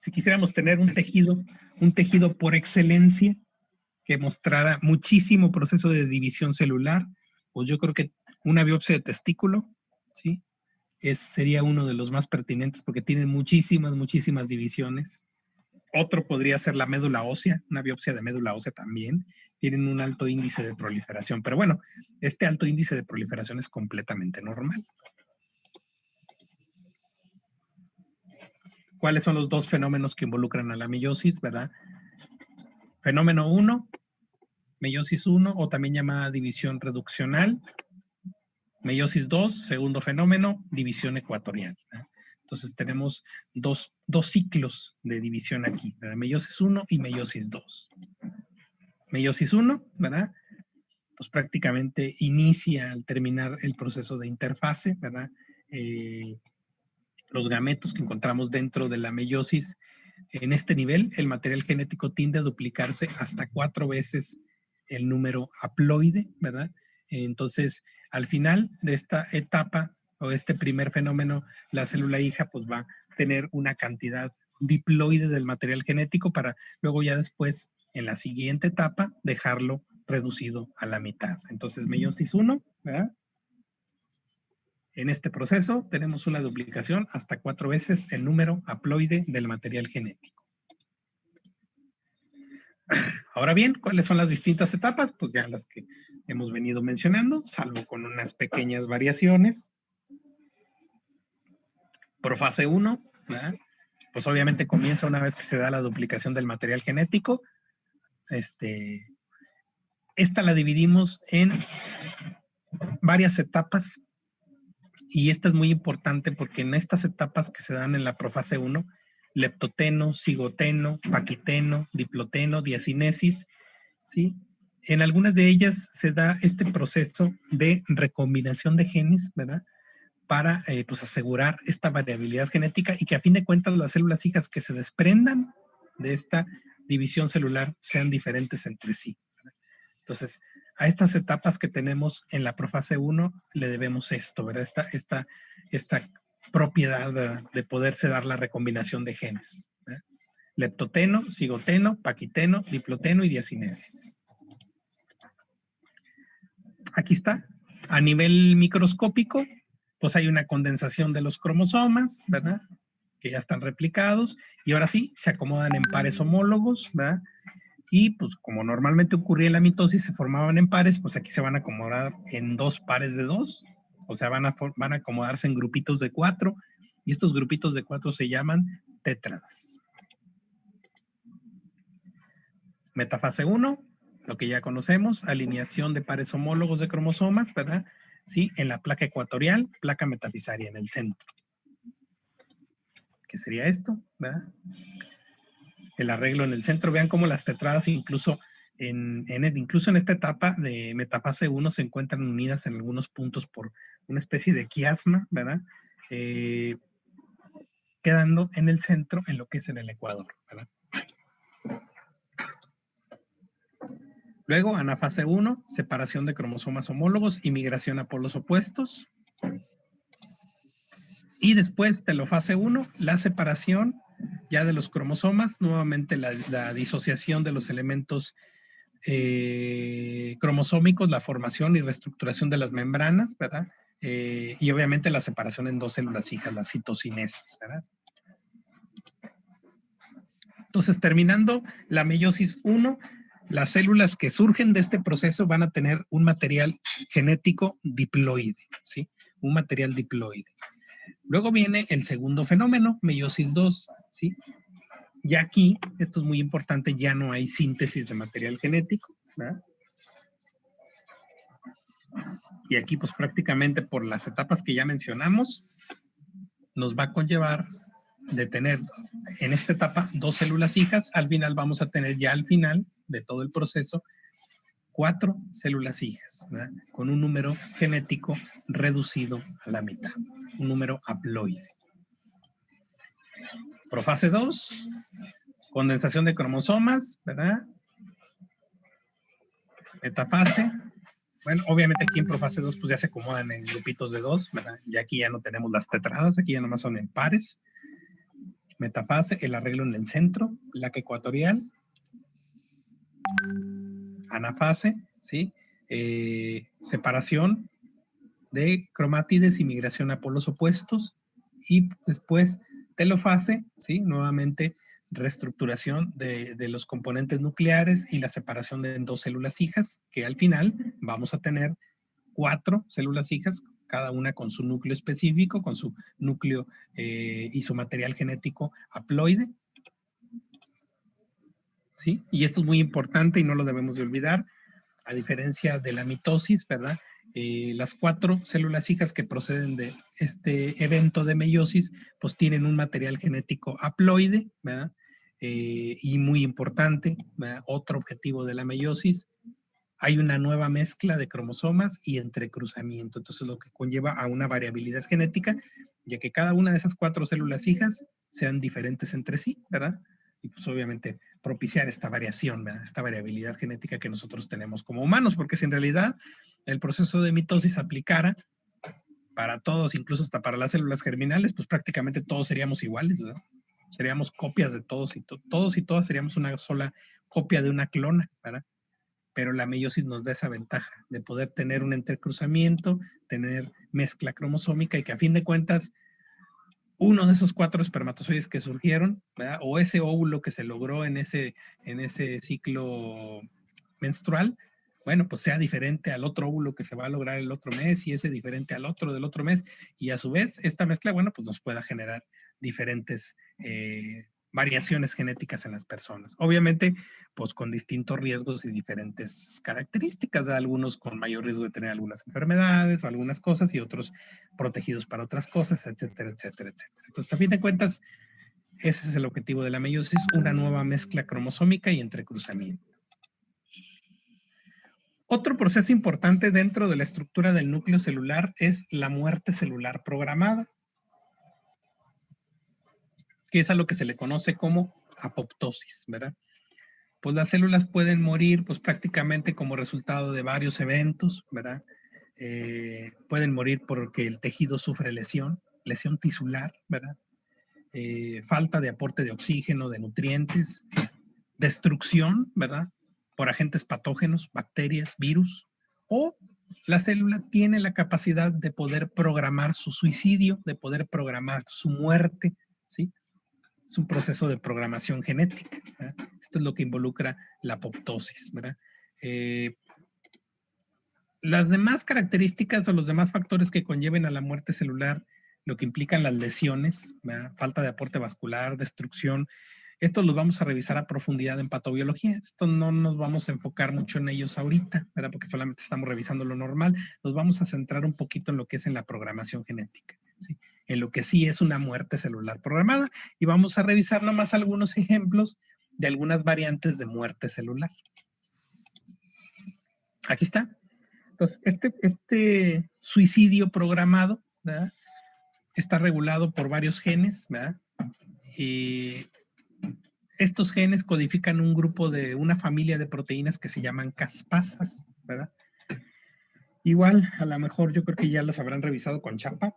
Si quisiéramos tener un tejido por excelencia que mostrara muchísimo proceso de división celular, pues yo creo que una biopsia de testículo, ¿sí? Sería uno de los más pertinentes porque tiene muchísimas, muchísimas divisiones. Otro podría ser la médula ósea, una biopsia de médula ósea también. Tienen un alto índice de proliferación, pero bueno, este alto índice de proliferación es completamente normal. ¿Cuáles son los dos fenómenos que involucran a la meiosis, verdad? Fenómeno 1, meiosis 1, o también llamada división reduccional. Meiosis 2, segundo fenómeno, división ecuatorial, ¿verdad? Entonces tenemos dos ciclos de división aquí, ¿verdad? Meiosis 1 y meiosis 2. Meiosis 1, ¿verdad? Pues prácticamente inicia al terminar el proceso de interfase, ¿verdad? Los gametos que encontramos dentro de la meiosis, en este nivel, el material genético tiende a duplicarse hasta 4 veces el número haploide, ¿verdad? Entonces, al final de esta etapa o este primer fenómeno, la célula hija pues va a tener una cantidad diploide del material genético para luego ya después, en la siguiente etapa, dejarlo reducido a la mitad. Entonces, meiosis 1, ¿verdad? En este proceso tenemos una duplicación hasta 4 veces el número haploide del material genético. Ahora bien, ¿cuáles son las distintas etapas? Pues ya las que hemos venido mencionando, salvo con unas pequeñas variaciones. Profase 1, ¿verdad? Pues obviamente comienza una vez que se da la duplicación del material genético. Esta la dividimos en varias etapas y esta es muy importante porque en estas etapas que se dan en la profase 1, leptoteno, cigoteno, paquiteno, diploteno, diacinesis, ¿sí? En algunas de ellas se da este proceso de recombinación de genes, ¿verdad? Para pues asegurar esta variabilidad genética y que a fin de cuentas las células hijas que se desprendan de esta división celular sean diferentes entre sí, ¿verdad? Entonces, a estas etapas que tenemos en la profase 1 le debemos esto, ¿verdad? Esta propiedad de poderse dar la recombinación de genes, ¿verdad? Leptoteno, cigoteno, paquiteno, diploteno y diacinesis. Aquí está. A nivel microscópico, pues hay una condensación de los cromosomas, ¿verdad? Que ya están replicados y ahora sí se acomodan en pares homólogos, ¿verdad? Y pues como normalmente ocurría en la mitosis, se formaban en pares, pues aquí se van a acomodar en 2 pares de 2, o sea, van a acomodarse en grupitos de 4 y estos grupitos de 4 se llaman tétradas. Metafase 1, lo que ya conocemos, alineación de pares homólogos de cromosomas, ¿verdad? Sí, en la placa ecuatorial, placa metafisaria en el centro. ¿Qué sería esto? ¿Verdad? El arreglo en el centro. Vean cómo las tetradas incluso en esta etapa de metafase 1 se encuentran unidas en algunos puntos por una especie de quiasma, ¿verdad? Quedando en el centro en lo que es en el ecuador, ¿verdad? Luego, anafase 1, separación de cromosomas homólogos y migración a polos opuestos. Y después, telofase 1, la separación ya de los cromosomas, nuevamente la disociación de los elementos cromosómicos, la formación y reestructuración de las membranas, ¿verdad? Y obviamente la separación en 2 células hijas, las citocinesas, ¿verdad? Entonces, terminando la meiosis 1, las células que surgen de este proceso van a tener un material genético diploide, ¿sí? Un material diploide. Luego viene el segundo fenómeno, meiosis 2, ¿sí? Y aquí, esto es muy importante, ya no hay síntesis de material genético, ¿verdad? Y aquí, pues prácticamente por las etapas que ya mencionamos, nos va a conllevar de tener en esta etapa 2 células hijas. Al final vamos a tener ya al final de todo el proceso 4 células hijas, ¿verdad? Con un número genético reducido a la mitad, un número haploide. Profase 2, condensación de cromosomas, ¿verdad? Metafase. Bueno, obviamente aquí en profase 2 pues ya se acomodan en grupitos de 2, ¿verdad? Y aquí ya no tenemos las tetradas, aquí ya nomás son en pares. Metafase, el arreglo en el centro, placa ecuatorial. Anafase, ¿sí? Separación de cromátides y migración a polos opuestos. Y después telofase, ¿sí? Nuevamente reestructuración de los componentes nucleares y la separación de 2 células hijas, que al final vamos a tener 4 células hijas, cada una con su núcleo específico, con su núcleo y su material genético haploide. ¿Sí? Y esto es muy importante y no lo debemos de olvidar, a diferencia de la mitosis, ¿verdad? Las 4 células hijas que proceden de este evento de meiosis, pues tienen un material genético haploide, ¿verdad? Y muy importante, ¿verdad? Otro objetivo de la meiosis, hay una nueva mezcla de cromosomas y entrecruzamiento. Entonces, lo que conlleva a una variabilidad genética, ya que cada una de esas 4 células hijas sean diferentes entre sí, ¿verdad? Y pues obviamente propiciar esta variación, ¿verdad? Esta variabilidad genética que nosotros tenemos como humanos, porque si en realidad el proceso de mitosis se aplicara para todos, incluso hasta para las células germinales, pues prácticamente todos seríamos iguales, ¿verdad? Seríamos copias de todos y todos y todas seríamos una sola copia de una clona, ¿verdad? pero la meiosis nos da esa ventaja de poder tener un entrecruzamiento, tener mezcla cromosómica y que a fin de cuentas uno de esos 4 espermatozoides que surgieron, ¿verdad? O ese óvulo que se logró en ese ciclo menstrual, bueno, pues sea diferente al otro óvulo que se va a lograr el otro mes y ese diferente al otro del otro mes. Y a su vez, esta mezcla, bueno, pues nos pueda generar diferentes variaciones genéticas en las personas. Obviamente, pues con distintos riesgos y diferentes características, ¿verdad? Algunos con mayor riesgo de tener algunas enfermedades o algunas cosas y otros protegidos para otras cosas, etcétera, etcétera, etcétera. Entonces, a fin de cuentas, ese es el objetivo de la meiosis, una nueva mezcla cromosómica y entrecruzamiento. Otro proceso importante dentro de la estructura del núcleo celular es la muerte celular programada, que es a lo que se le conoce como apoptosis, ¿verdad? Pues las células pueden morir pues prácticamente como resultado de varios eventos, ¿verdad? Pueden morir porque el tejido sufre lesión tisular, ¿verdad? Falta de aporte de oxígeno, de nutrientes, destrucción, ¿verdad? Por agentes patógenos, bacterias, virus, o la célula tiene la capacidad de poder programar su suicidio, de poder programar su muerte, ¿sí? Es un proceso de programación genética, ¿verdad? Esto es lo que involucra la apoptosis, ¿verdad? Las demás características o los demás factores que conlleven a la muerte celular, lo que implican las lesiones, ¿verdad? Falta de aporte vascular, destrucción, estos los vamos a revisar a profundidad en patobiología. Esto no nos vamos a enfocar mucho en ellos ahorita, ¿verdad? Porque solamente estamos revisando lo normal. Nos vamos a centrar un poquito en lo que es en la programación genética, ¿sí? En lo que sí es una muerte celular programada. Y vamos a revisar nomás algunos ejemplos de algunas variantes de muerte celular. Aquí está. Entonces, este suicidio programado, ¿verdad? Está regulado por varios genes, ¿verdad? Y estos genes codifican un grupo de una familia de proteínas que se llaman caspasas, ¿verdad? Igual, a lo mejor yo creo que ya los habrán revisado con chapa.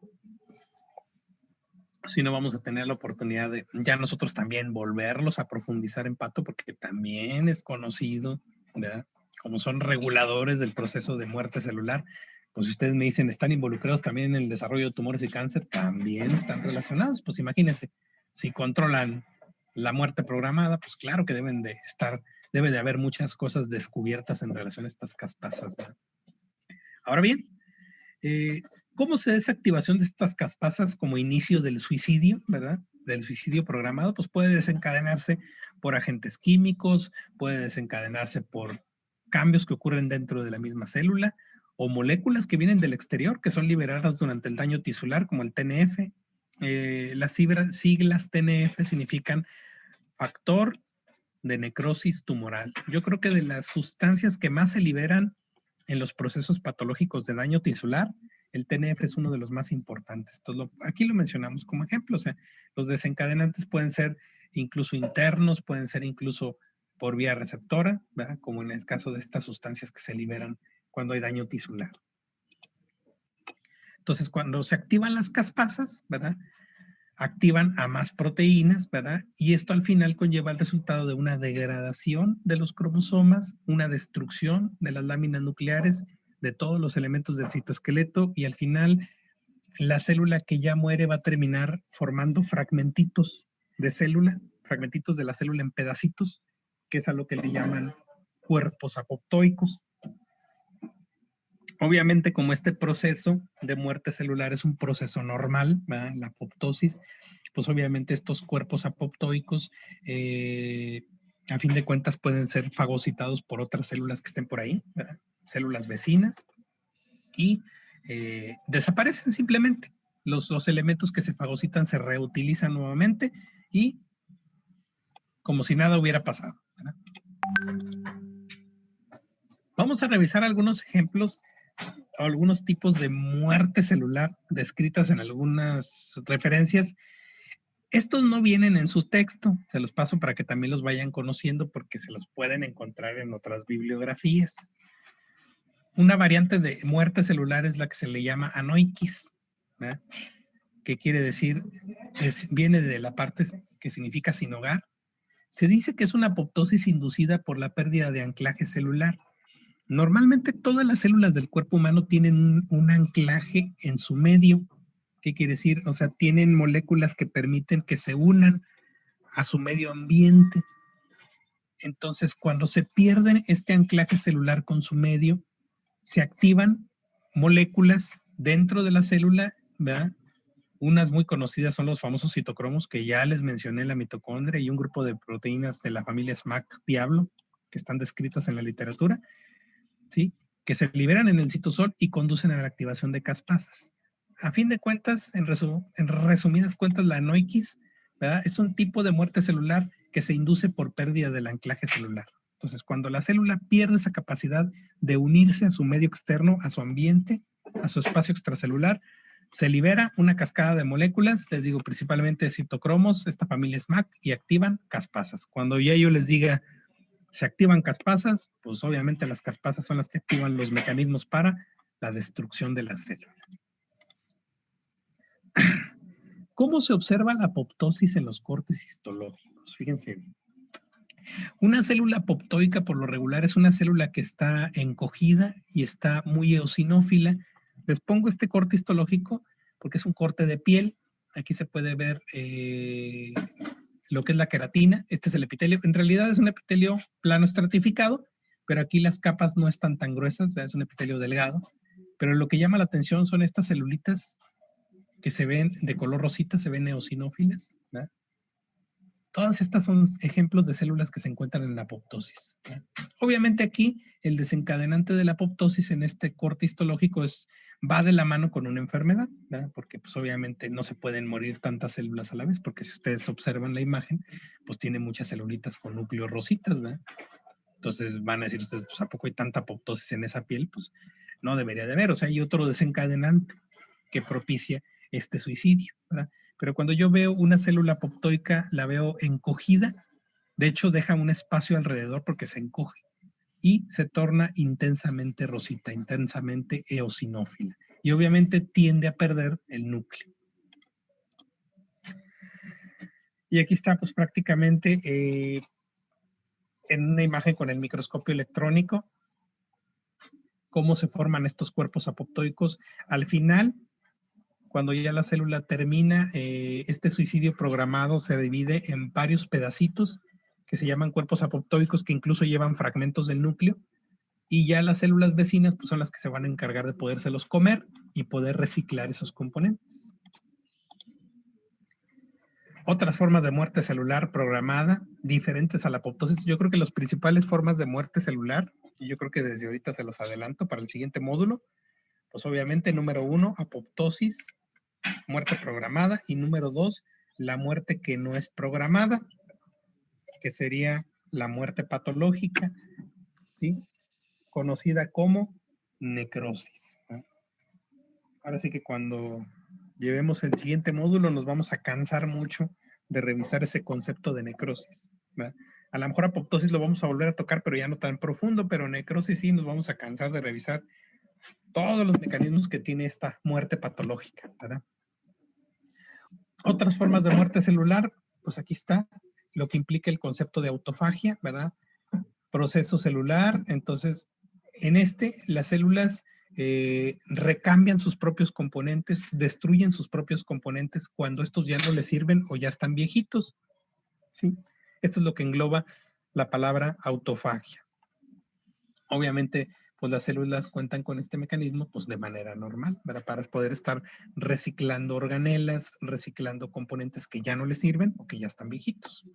Si no, vamos a tener la oportunidad de ya nosotros también volverlos a profundizar en pato, porque también es conocido, ¿verdad? Como son reguladores del proceso de muerte celular. Pues si ustedes me dicen, están involucrados también en el desarrollo de tumores y cáncer, también están relacionados. Pues imagínense, si controlan la muerte programada, pues claro que debe de haber muchas cosas descubiertas en relación a estas caspasas, ¿verdad? Ahora bien, ¿cómo se da esa activación de estas caspasas como inicio del suicidio, ¿verdad? Del suicidio programado, pues puede desencadenarse por agentes químicos, puede desencadenarse por cambios que ocurren dentro de la misma célula o moléculas que vienen del exterior que son liberadas durante el daño tisular, como el TNF. Las siglas TNF significan factor de necrosis tumoral. Yo creo que de las sustancias que más se liberan en los procesos patológicos de daño tisular, el TNF es uno de los más importantes. Entonces, aquí lo mencionamos como ejemplo. O sea, los desencadenantes pueden ser incluso internos, pueden ser incluso por vía receptora, ¿verdad? Como en el caso de estas sustancias que se liberan cuando hay daño tisular. Entonces, cuando se activan las caspasas, ¿verdad? Activan a más proteínas, ¿verdad? Y esto al final conlleva el resultado de una degradación de los cromosomas, una destrucción de las láminas nucleares, de todos los elementos del citoesqueleto, y al final la célula que ya muere va a terminar formando fragmentitos de célula, fragmentitos de la célula en pedacitos, que es a lo que le llaman cuerpos apoptóicos. Obviamente, como este proceso de muerte celular es un proceso normal, ¿verdad? La apoptosis, pues obviamente estos cuerpos apoptóicos, a fin de cuentas, pueden ser fagocitados por otras células que estén por ahí, ¿verdad? Células vecinas, y desaparecen simplemente. Los elementos que se fagocitan se reutilizan nuevamente y como si nada hubiera pasado, ¿verdad? Vamos a revisar algunos ejemplos, algunos tipos de muerte celular descritas en algunas referencias. Estos no vienen en su texto, se los paso para que también los vayan conociendo porque se los pueden encontrar en otras bibliografías. Una variante de muerte celular es la que se le llama anoikis, ¿verdad? Que quiere decir, viene de la parte que significa sin hogar. Se dice que es una apoptosis inducida por la pérdida de anclaje celular. Normalmente todas las células del cuerpo humano tienen un anclaje en su medio. ¿Qué quiere decir? O sea, tienen moléculas que permiten que se unan a su medio ambiente. Entonces, cuando se pierde este anclaje celular con su medio, se activan moléculas dentro de la célula, ¿verdad? Unas muy conocidas son los famosos citocromos, que ya les mencioné en la mitocondria, y un grupo de proteínas de la familia SMAC Diablo, que están descritas en la literatura, ¿sí? Que se liberan en el citosol y conducen a la activación de caspasas. A fin de cuentas, en resumidas cuentas, la anoiquis, ¿verdad? Es un tipo de muerte celular que se induce por pérdida del anclaje celular. Entonces, cuando la célula pierde esa capacidad de unirse a su medio externo, a su ambiente, a su espacio extracelular, se libera una cascada de moléculas, les digo principalmente citocromos, esta familia SMAC, y activan caspasas. Cuando ya yo les diga se activan caspasas, pues obviamente las caspasas son las que activan los mecanismos para la destrucción de la célula. ¿Cómo se observa la apoptosis en los cortes histológicos? Fíjense bien. Una célula apoptóica por lo regular es una célula que está encogida y está muy eosinófila. Les pongo este corte histológico porque es un corte de piel. Aquí se puede ver lo que es la queratina. Este es el epitelio. En realidad es un epitelio plano estratificado, pero aquí las capas no están tan gruesas, es un epitelio delgado. Pero lo que llama la atención son estas celulitas que se ven de color rosita, se ven eosinófilas, ¿verdad? Todas estas son ejemplos de células que se encuentran en la apoptosis, ¿verdad? Obviamente aquí el desencadenante de la apoptosis en este corte histológico va de la mano con una enfermedad, ¿verdad? Porque pues obviamente no se pueden morir tantas células a la vez, porque si ustedes observan la imagen, pues tiene muchas celulitas con núcleos rositas, ¿verdad? Entonces van a decir ustedes, pues ¿a poco hay tanta apoptosis en esa piel? Pues no debería de haber, o sea, hay otro desencadenante que propicia este suicidio, ¿verdad? Pero cuando yo veo una célula apoptóica, la veo encogida, de hecho deja un espacio alrededor porque se encoge y se torna intensamente rosita, intensamente eosinófila. Y obviamente tiende a perder el núcleo. Y aquí está pues prácticamente en una imagen con el microscopio electrónico, cómo se forman estos cuerpos apoptóicos. Al final, cuando ya la célula termina, este suicidio programado se divide en varios pedacitos que se llaman cuerpos apoptóicos, que incluso llevan fragmentos del núcleo, y ya las células vecinas pues, son las que se van a encargar de podérselos comer y poder reciclar esos componentes. Otras formas de muerte celular programada, diferentes a la apoptosis. Yo creo que las principales formas de muerte celular, y yo creo que desde ahorita se los adelanto para el siguiente módulo, pues obviamente número 1, apoptosis, muerte programada, y número 2, la muerte que no es programada, que sería la muerte patológica, ¿sí? Conocida como necrosis, ¿no? Ahora sí que cuando llevemos el siguiente módulo nos vamos a cansar mucho de revisar ese concepto de necrosis, ¿verdad? A lo mejor apoptosis lo vamos a volver a tocar, pero ya no tan profundo, pero necrosis sí nos vamos a cansar de revisar todos los mecanismos que tiene esta muerte patológica, ¿verdad? Otras formas de muerte celular, pues aquí está lo que implica el concepto de autofagia, ¿verdad? Proceso celular. Entonces, en las células recambian sus propios componentes, destruyen sus propios componentes cuando estos ya no les sirven o ya están viejitos, ¿sí? Esto es lo que engloba la palabra autofagia. Obviamente, pues las células cuentan con este mecanismo pues de manera normal, ¿verdad? Para poder estar reciclando organelas, reciclando componentes que ya no les sirven o que ya están viejitos.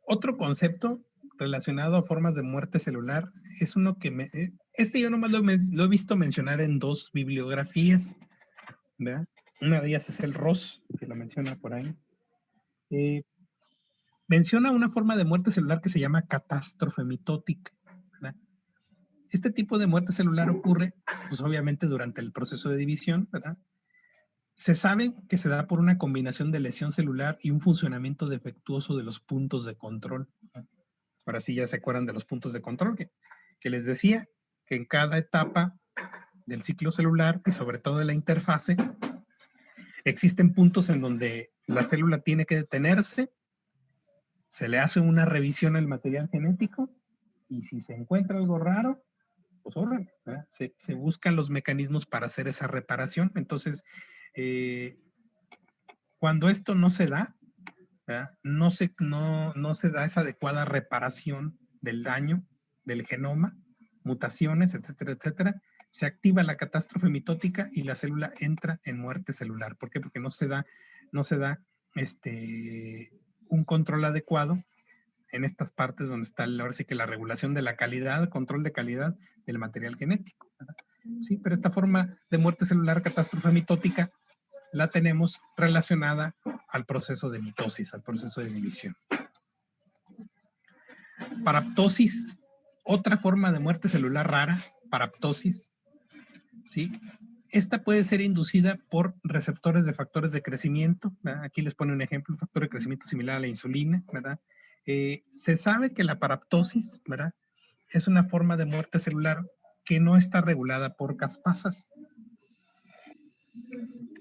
Otro concepto relacionado a formas de muerte celular es uno que yo nomás lo he visto mencionar en 2 bibliografías, ¿verdad? Una de ellas es el Ross, que lo menciona por ahí. Menciona una forma de muerte celular que se llama catástrofe mitótica, ¿verdad? Este tipo de muerte celular ocurre, pues obviamente durante el proceso de división, ¿verdad? Se sabe que se da por una combinación de lesión celular y un funcionamiento defectuoso de los puntos de control. Ahora sí ya se acuerdan de los puntos de control que les decía, que en cada etapa del ciclo celular y sobre todo de la interfase, existen puntos en donde la célula tiene que detenerse, se le hace una revisión al material genético Y si se encuentra algo raro, pues órale, ¿verdad? Se buscan los mecanismos para hacer esa reparación. Entonces, cuando esto no se da, ¿verdad? No se da esa adecuada reparación del daño del genoma, mutaciones, etcétera, etcétera, se activa la catástrofe mitótica y la célula entra en muerte celular. ¿Por qué? Porque no se da un control adecuado en estas partes donde está ahora sí que la regulación de la calidad, control de calidad del material genético, ¿verdad? Sí, pero esta forma de muerte celular, catástrofe mitótica, la tenemos relacionada al proceso de mitosis, al proceso de división. Paraptosis, otra forma de muerte celular rara, paraptosis, ¿sí? Esta puede ser inducida por receptores de factores de crecimiento, ¿verdad? Aquí les pone un ejemplo, un factor de crecimiento similar a la insulina, ¿verdad? Se sabe que la paraptosis, ¿verdad?, es una forma de muerte celular que no está regulada por caspasas,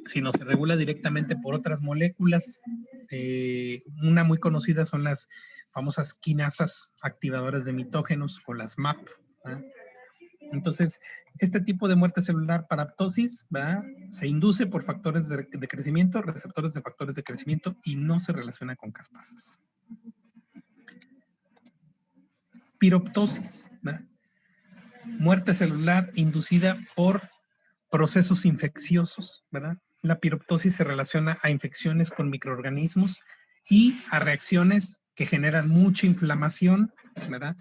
sino se regula directamente por otras moléculas. Una muy conocida son las famosas quinasas activadoras de mitógenos o las MAP, ¿verdad? Entonces, este tipo de muerte celular paraptosis, ¿verdad?, se induce por factores de crecimiento, receptores de factores de crecimiento, y no se relaciona con caspasas. Piroptosis, ¿verdad?, muerte celular inducida por procesos infecciosos, ¿verdad? La piroptosis se relaciona a infecciones con microorganismos y a reacciones que generan mucha inflamación, ¿verdad?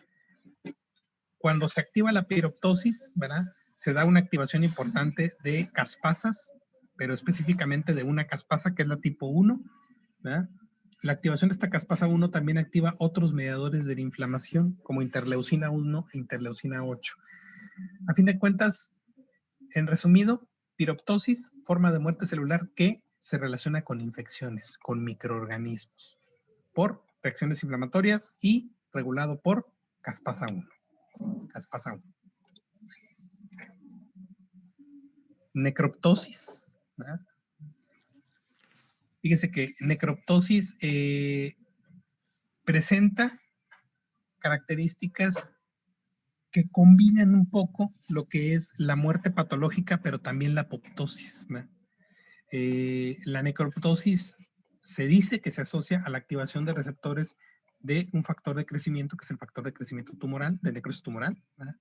Cuando se activa la piroptosis, ¿verdad?, se da una activación importante de caspasas, pero específicamente de una caspasa que es la tipo 1, ¿verdad? La activación de esta caspasa 1 también activa otros mediadores de la inflamación, como interleucina 1 e interleucina 8. A fin de cuentas, en resumido, piroptosis, forma de muerte celular que se relaciona con infecciones, con microorganismos, por reacciones inflamatorias y regulado por caspasa 1. Caspasa 1. Necroptosis, ¿verdad? Fíjese que necroptosis presenta características que combinan un poco lo que es la muerte patológica, pero también la apoptosis, ¿verdad? La necroptosis se dice que se asocia a la activación de receptores de un factor de crecimiento, que es el factor de crecimiento tumoral, de necrosis tumoral, ¿verdad?,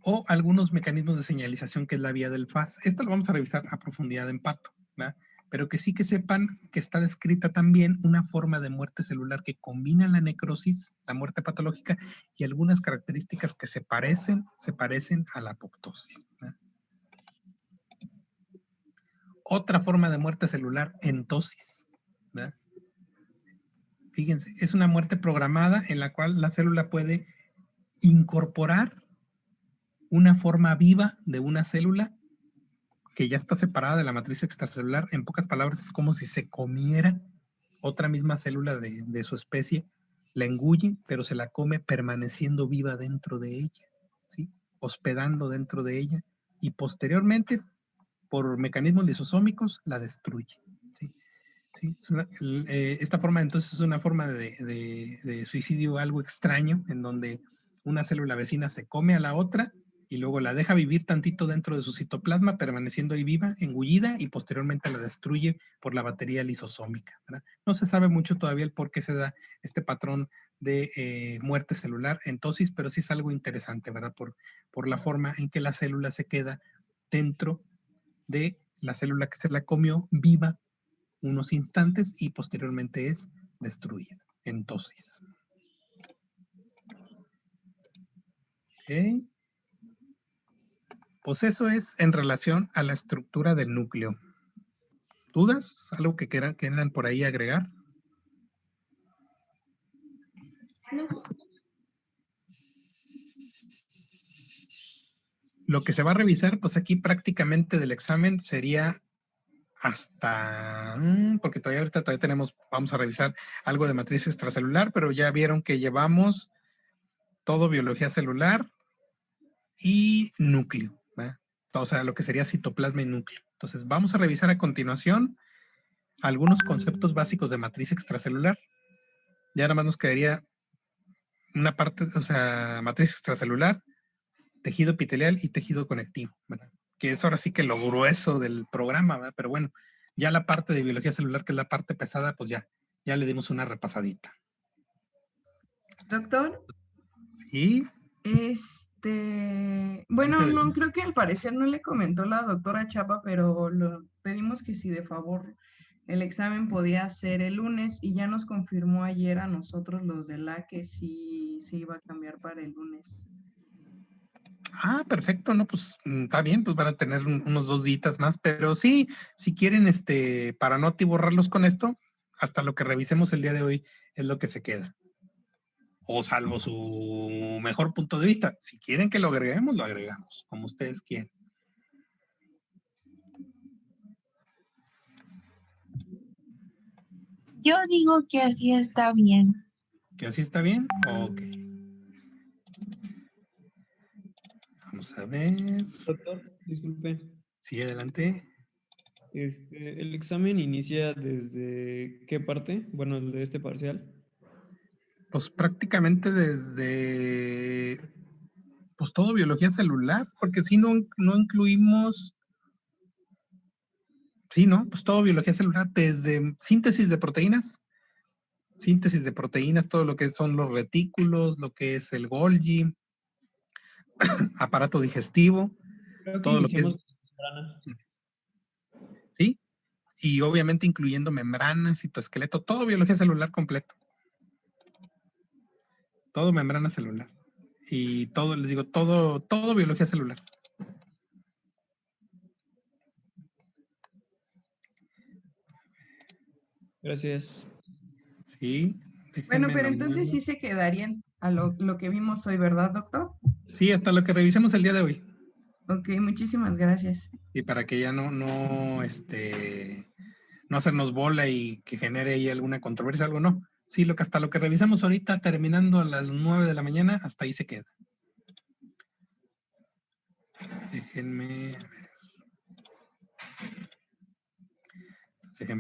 o algunos mecanismos de señalización, que es la vía del FAS. Esto lo vamos a revisar a profundidad en Pato, ¿verdad? Pero que sí que sepan que está descrita también una forma de muerte celular que combina la necrosis, la muerte patológica, y algunas características que se parecen a la apoptosis, ¿verdad? Otra forma de muerte celular, entosis, ¿verdad? Fíjense, es una muerte programada en la cual la célula puede incorporar una forma viva de una célula que ya está separada de la matriz extracelular. En pocas palabras, es como si se comiera otra misma célula de su especie, la engulle, pero se la come permaneciendo viva dentro de ella, ¿sí?, hospedando dentro de ella, y posteriormente, por mecanismos lisosómicos, la destruye, ¿sí? Sí, esta forma entonces es una forma de suicidio algo extraño, en donde una célula vecina se come a la otra y luego la deja vivir tantito dentro de su citoplasma, permaneciendo ahí viva, engullida, y posteriormente la destruye por la batería lisosómica, ¿verdad? No se sabe mucho todavía el por qué se da este patrón de muerte celular, entosis, pero sí es algo interesante, ¿verdad? Por la forma en que la célula se queda dentro de la célula que se la comió viva unos instantes y posteriormente es destruida. Entonces, ¿ok? Pues eso es en relación a la estructura del núcleo. ¿Dudas? ¿Algo que quieran por ahí agregar? No. Lo que se va a revisar, pues aquí prácticamente del examen sería hasta, porque ahorita vamos a revisar algo de matriz extracelular, pero ya vieron que llevamos todo biología celular y núcleo, ¿verdad? O sea, lo que sería citoplasma y núcleo. Entonces, vamos a revisar a continuación algunos conceptos básicos de matriz extracelular. Ya nada más nos quedaría una parte, o sea, matriz extracelular, tejido epitelial y tejido conectivo, ¿verdad? Que es ahora sí que lo grueso del programa, ¿verdad? Pero bueno, ya la parte de biología celular, que es la parte pesada, pues ya le dimos una repasadita. Doctor, Sí, bueno, antes de- no, creo que al parecer no le comentó la doctora Chapa, pero lo pedimos que si de favor el examen podía ser el lunes y ya nos confirmó ayer a nosotros los de la que sí se iba a cambiar para el lunes. perfecto, no, pues está bien, pues van a tener unos 2 días más, pero sí, si quieren, para no atiborrarlos con esto, hasta lo que revisemos el día de hoy es lo que se queda. O salvo su mejor punto de vista. Si quieren que lo agregamos, como ustedes quieran. Yo digo que así está bien. ¿Que así está bien? Ok. Vamos a ver. Doctor, disculpe. Sí, adelante. ¿El examen inicia desde qué parte? Bueno, el de este parcial. Pues prácticamente desde, pues todo biología celular, porque si no incluimos, sí, ¿no? Pues todo biología celular, desde síntesis de proteínas, todo lo que son los retículos, lo que es el Golgi, aparato digestivo, Creo que todo lo que es, iniciamos con membrana. sí, y obviamente incluyendo membranas, citoesqueleto, todo biología celular completo. Todo membrana celular. Y todo, les digo, todo biología celular. Gracias. Sí. Bueno, déjenme pero nomás. entonces sí se quedarían a lo que vimos hoy, ¿verdad, doctor? Sí, hasta lo que revisemos el día de hoy. Ok, muchísimas gracias. Y para que ya no hacernos bola y que genere ahí alguna controversia, algo no. Sí, hasta lo que revisamos ahorita, terminando a las 9 de la mañana, hasta ahí se queda. Déjenme,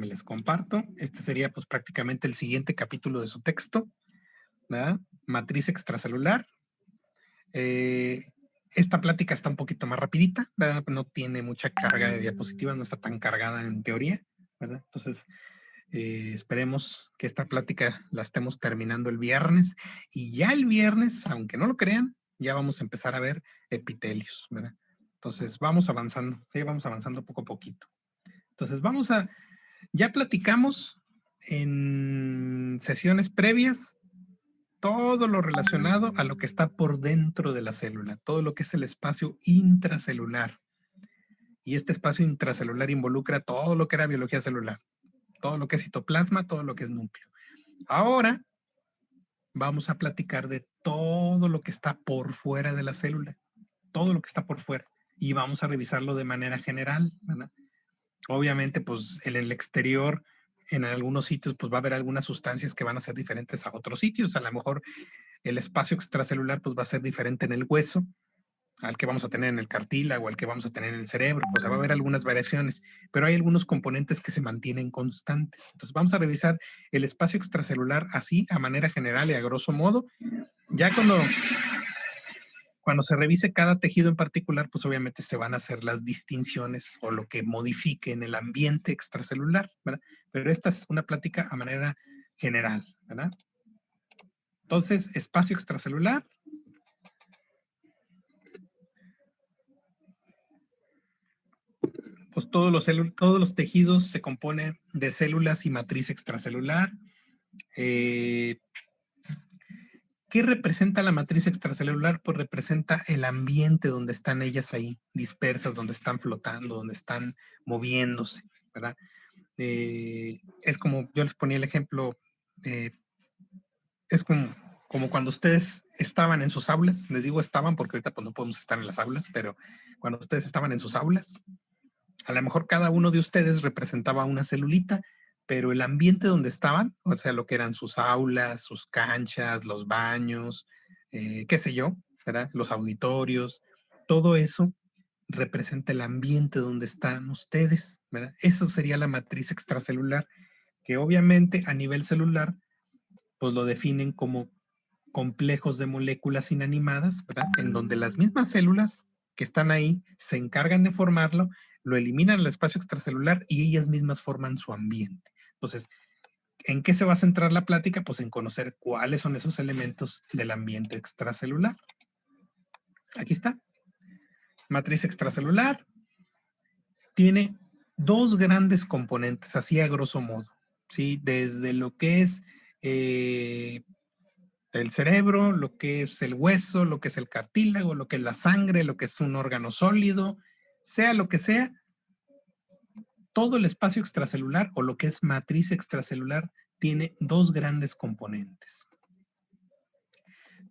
les comparto. Este sería pues prácticamente el siguiente capítulo de su texto, ¿verdad? Matriz extracelular. Esta plática está un poquito más rapidita, ¿verdad? No tiene mucha carga de diapositivas, no está tan cargada en teoría, ¿verdad? Entonces, esperemos que esta plática la estemos terminando el viernes y ya el viernes, aunque no lo crean, ya vamos a empezar a ver epitelios, ¿verdad? Entonces, vamos avanzando, sí, vamos avanzando poco a poquito. Entonces, ya platicamos en sesiones previas todo lo relacionado a lo que está por dentro de la célula, todo lo que es el espacio intracelular. Y este espacio intracelular involucra todo lo que era biología celular, todo lo que es citoplasma, todo lo que es núcleo. Ahora vamos a platicar de todo lo que está por fuera de la célula, todo lo que está por fuera. Y vamos a revisarlo de manera general, ¿verdad? Obviamente, pues en el exterior, en algunos sitios, pues va a haber algunas sustancias que van a ser diferentes a otros sitios. A lo mejor el espacio extracelular pues va a ser diferente en el hueso al que vamos a tener en el cartílago, al que vamos a tener en el cerebro, o sea, va a haber algunas variaciones, pero hay algunos componentes que se mantienen constantes. Entonces vamos a revisar el espacio extracelular así, a manera general y a grosso modo. Ya cuando se revise cada tejido en particular, pues obviamente se van a hacer las distinciones o lo que modifique en el ambiente extracelular, ¿verdad? Pero esta es una plática a manera general, ¿verdad? Entonces, espacio extracelular. Pues todos los tejidos se componen de células y matriz extracelular. ¿Qué representa la matriz extracelular? Pues representa el ambiente donde están ellas ahí, dispersas, donde están flotando, donde están moviéndose, ¿verdad? Es como, yo les ponía el ejemplo, es como cuando ustedes estaban en sus aulas, les digo estaban porque ahorita pues no podemos estar en las aulas, pero cuando ustedes estaban en sus aulas, a lo mejor cada uno de ustedes representaba una celulita, pero el ambiente donde estaban, o sea, lo que eran sus aulas, sus canchas, los baños, qué sé yo, ¿verdad? Los auditorios, todo eso representa el ambiente donde están ustedes, ¿verdad? Eso sería la matriz extracelular, que obviamente a nivel celular, pues lo definen como complejos de moléculas inanimadas, ¿verdad? En donde las mismas células que están ahí se encargan de formarlo, lo eliminan al espacio extracelular y ellas mismas forman su ambiente. Entonces, ¿en qué se va a centrar la plática? Pues en conocer cuáles son esos elementos del ambiente extracelular. Aquí está. Matriz extracelular tiene dos grandes componentes, así a grosso modo, ¿sí? Desde lo que es el cerebro, lo que es el hueso, lo que es el cartílago, lo que es la sangre, lo que es un órgano sólido, sea lo que sea, todo el espacio extracelular o lo que es matriz extracelular tiene dos grandes componentes.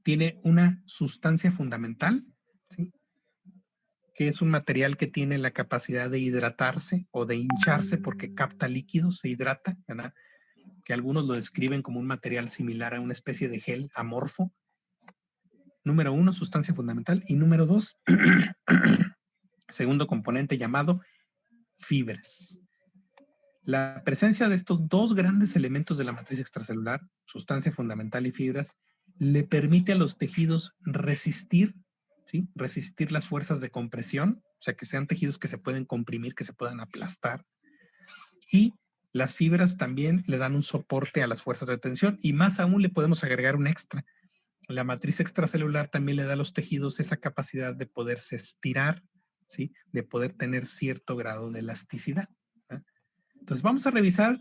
Tiene una sustancia fundamental, ¿sí? Que es un material que tiene la capacidad de hidratarse o de hincharse porque capta líquidos, se hidrata, ¿verdad? Que algunos lo describen como un material similar a una especie de gel amorfo. Número 1, sustancia fundamental. Y número 2, segundo componente llamado fibras. La presencia de estos dos grandes elementos de la matriz extracelular, sustancia fundamental y fibras, le permite a los tejidos resistir, ¿sí? Resistir las fuerzas de compresión, o sea, que sean tejidos que se pueden comprimir, que se puedan aplastar. Y las fibras también le dan un soporte a las fuerzas de tensión y más aún le podemos agregar un extra. La matriz extracelular también le da a los tejidos esa capacidad de poderse estirar, ¿sí? De poder tener cierto grado de elasticidad, ¿eh? Entonces vamos a revisar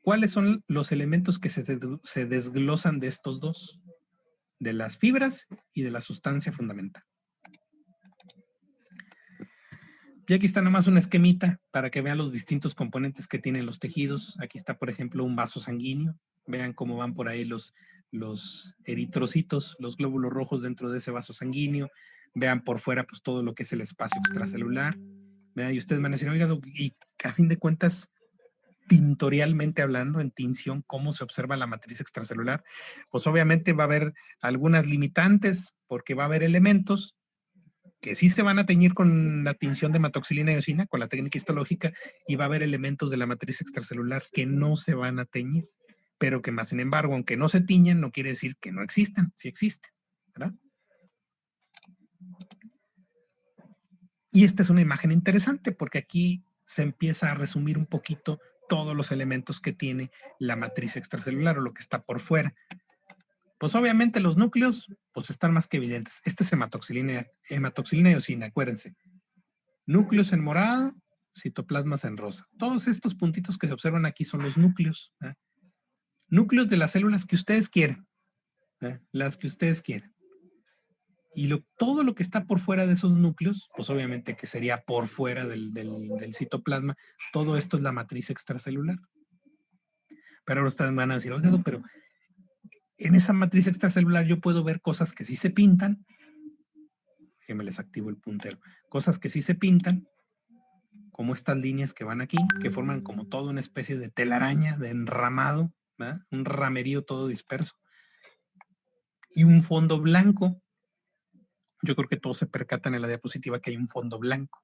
cuáles son los elementos que se desglosan de estos dos, de las fibras y de la sustancia fundamental. Y aquí está nomás una esquemita para que vean los distintos componentes que tienen los tejidos. Aquí está, por ejemplo, un vaso sanguíneo. Vean cómo van por ahí los eritrocitos, los glóbulos rojos dentro de ese vaso sanguíneo. Vean por fuera, pues, todo lo que es el espacio extracelular. Vean, y ustedes van a decir, oiga, y a fin de cuentas, tintorialmente hablando, en tinción, ¿cómo se observa la matriz extracelular? Pues obviamente va a haber algunas limitantes, porque va a haber elementos que sí se van a teñir con la tinción de hematoxilina y eosina, con la técnica histológica, y va a haber elementos de la matriz extracelular que no se van a teñir, pero que más sin embargo, aunque no se tiñen, no quiere decir que no existan, sí existen, ¿verdad? Y esta es una imagen interesante porque aquí se empieza a resumir un poquito todos los elementos que tiene la matriz extracelular o lo que está por fuera. Pues obviamente los núcleos, pues están más que evidentes. Este es hematoxilina y eosina, acuérdense. Núcleos en morado, citoplasmas en rosa. Todos estos puntitos que se observan aquí son los núcleos, ¿eh? Núcleos de las células que ustedes quieren, ¿eh? Las que ustedes quieran. Y todo lo que está por fuera de esos núcleos, pues obviamente que sería por fuera del citoplasma, todo esto es la matriz extracelular. Pero ahora ustedes van a decir, oiga, pero en esa matriz extracelular yo puedo ver cosas que sí se pintan. Déjenme les activo el puntero. Cosas que sí se pintan, como estas líneas que van aquí, que forman como toda una especie de telaraña, de enramado, ¿verdad? Un ramerío todo disperso. Y un fondo blanco. Yo creo que todos se percatan en la diapositiva que hay un fondo blanco.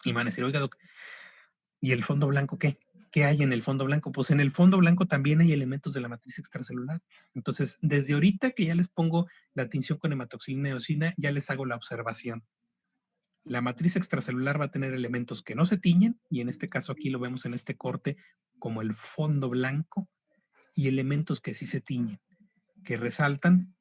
Y van a decir, oiga, doc, ¿y el fondo blanco qué? ¿Qué hay en el fondo blanco? Pues en el fondo blanco también hay elementos de la matriz extracelular. Entonces, desde ahorita que ya les pongo la tinción con hematoxilina y eosina, ya les hago la observación. La matriz extracelular va a tener elementos que no se tiñen, y en este caso aquí lo vemos en este corte como el fondo blanco, y elementos que sí se tiñen, que resaltan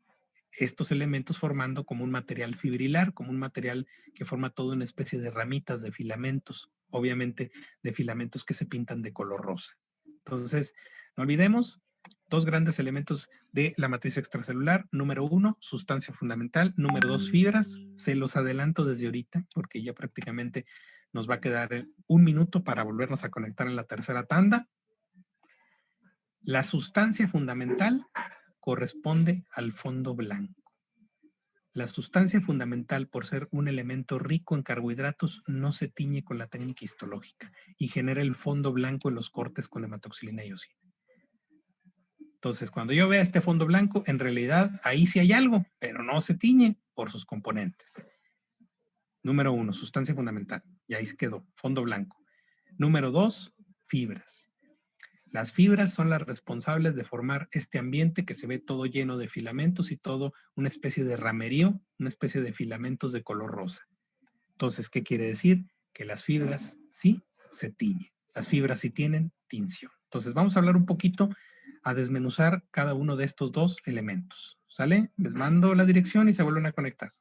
estos elementos formando como un material fibrilar, como un material que forma toda una especie de ramitas de filamentos, obviamente de filamentos que se pintan de color rosa. Entonces, no olvidemos, dos grandes elementos de la matriz extracelular. Número 1, sustancia fundamental. Número 2, fibras. Se los adelanto desde ahorita porque ya prácticamente nos va a quedar un minuto para volvernos a conectar en la tercera tanda. La sustancia fundamental corresponde al fondo blanco. La sustancia fundamental, por ser un elemento rico en carbohidratos, no se tiñe con la técnica histológica y genera el fondo blanco en los cortes con hematoxilina y eosina. Entonces, cuando yo vea este fondo blanco, en realidad ahí sí hay algo, pero no se tiñe por sus componentes. Número 1, sustancia fundamental. Y ahí quedó, fondo blanco. Número 2, fibras. Las fibras son las responsables de formar este ambiente que se ve todo lleno de filamentos y todo una especie de ramerío, una especie de filamentos de color rosa. Entonces, ¿qué quiere decir? Que las fibras sí se tiñen. Las fibras sí tienen tinción. Entonces, vamos a hablar un poquito, a desmenuzar cada uno de estos dos elementos. ¿Sale? Les mando la dirección y se vuelven a conectar.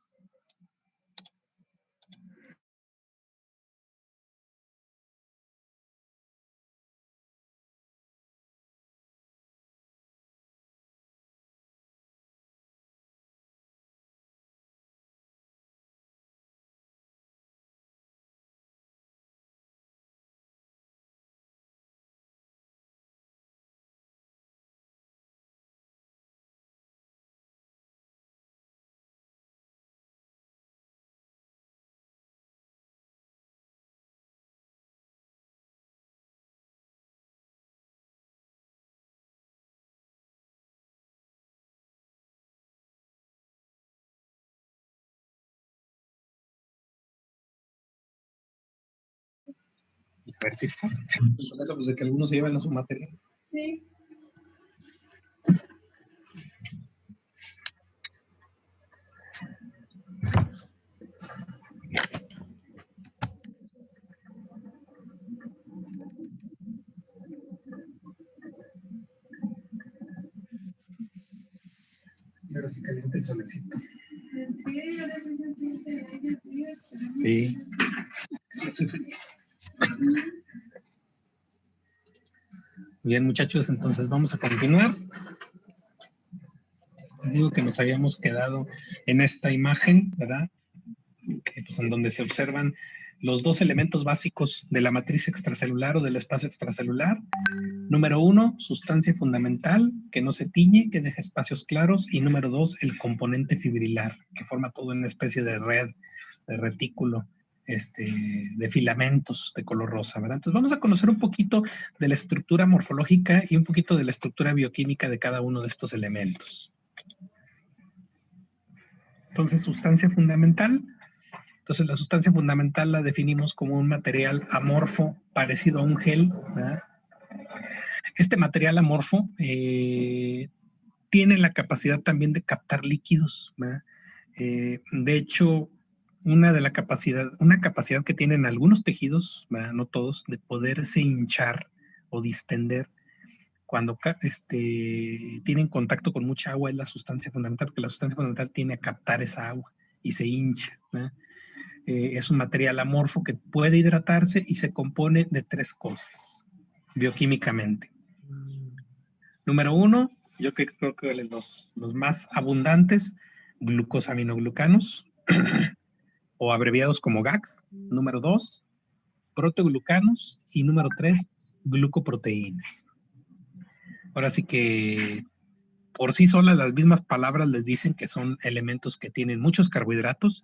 A ver si está. Con eso, pues de que algunos se llevan a su material. Sí. Pero sí calienta el solecito. Sí. Sí, hace frío. Bien, muchachos, entonces vamos a continuar. Les digo que nos habíamos quedado en esta imagen, ¿verdad? Pues en donde se observan los dos elementos básicos de la matriz extracelular o del espacio extracelular. Número 1, sustancia fundamental, que no se tiñe, que deja espacios claros. Y número 2, el componente fibrilar, que forma toda una especie de red, de retículo, de filamentos de color rosa, ¿verdad? Entonces vamos a conocer un poquito de la estructura morfológica y un poquito de la estructura bioquímica de cada uno de estos elementos. Entonces, sustancia fundamental. Entonces, la sustancia fundamental la definimos como un material amorfo parecido a un gel, ¿verdad? Este material amorfo tiene la capacidad también de captar líquidos, ¿verdad? De hecho, una capacidad que tienen algunos tejidos, ¿verdad? No todos, de poderse hinchar o distender cuando tienen contacto con mucha agua, es la sustancia fundamental, porque la sustancia fundamental tiene a captar esa agua y se hincha, ¿verdad? Es un material amorfo que puede hidratarse y se compone de 3 cosas bioquímicamente. Número 1, yo creo que los más abundantes, glucosaminoglucanos o abreviados como GAG. Número 2, proteoglucanos. Y número 3, glucoproteínas. Ahora sí que por sí solas las mismas palabras les dicen que son elementos que tienen muchos carbohidratos.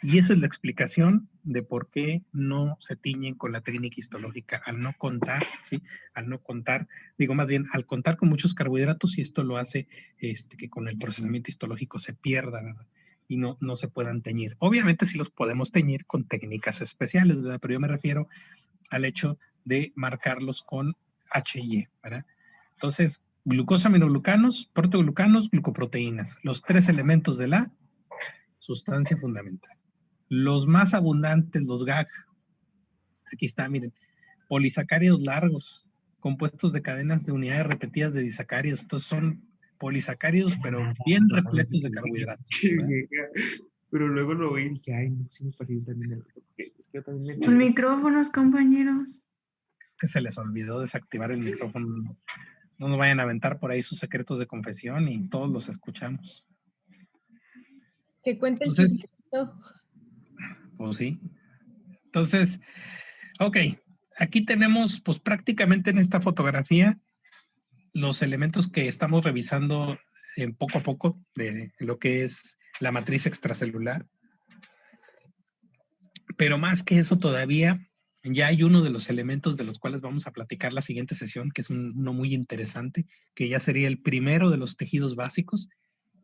Y esa es la explicación de por qué no se tiñen con la técnica histológica, al no contar, ¿sí? Al no contar, digo más bien, al contar con muchos carbohidratos, y esto lo hace que con el procesamiento histológico se pierda, ¿verdad? Y no se puedan teñir. Obviamente sí los podemos teñir con técnicas especiales, ¿verdad? Pero yo me refiero al hecho de marcarlos con HIE, ¿verdad? Entonces, glucosaminoglucanos, proteoglucanos, glucoproteínas, los 3 elementos de la sustancia fundamental. Los más abundantes, los GAG, aquí está, miren, polisacáridos largos, compuestos de cadenas de unidades repetidas de disacáridos. Entonces son polisacáridos, pero bien repletos de carbohidratos. Pero luego lo vi y dije, ay, no, sí me pasé también. Es que yo también Los micrófonos, compañeros. Que se les olvidó desactivar el micrófono. No nos vayan a aventar por ahí sus secretos de confesión y todos los escuchamos. Que cuente el Entonces, chismecito. pues sí. Entonces, ok, aquí tenemos pues prácticamente en esta fotografía los elementos que estamos revisando poco a poco de lo que es la matriz extracelular. Pero más que eso todavía, ya hay uno de los elementos de los cuales vamos a platicar la siguiente sesión, que es uno muy interesante, que ya sería el primero de los tejidos básicos,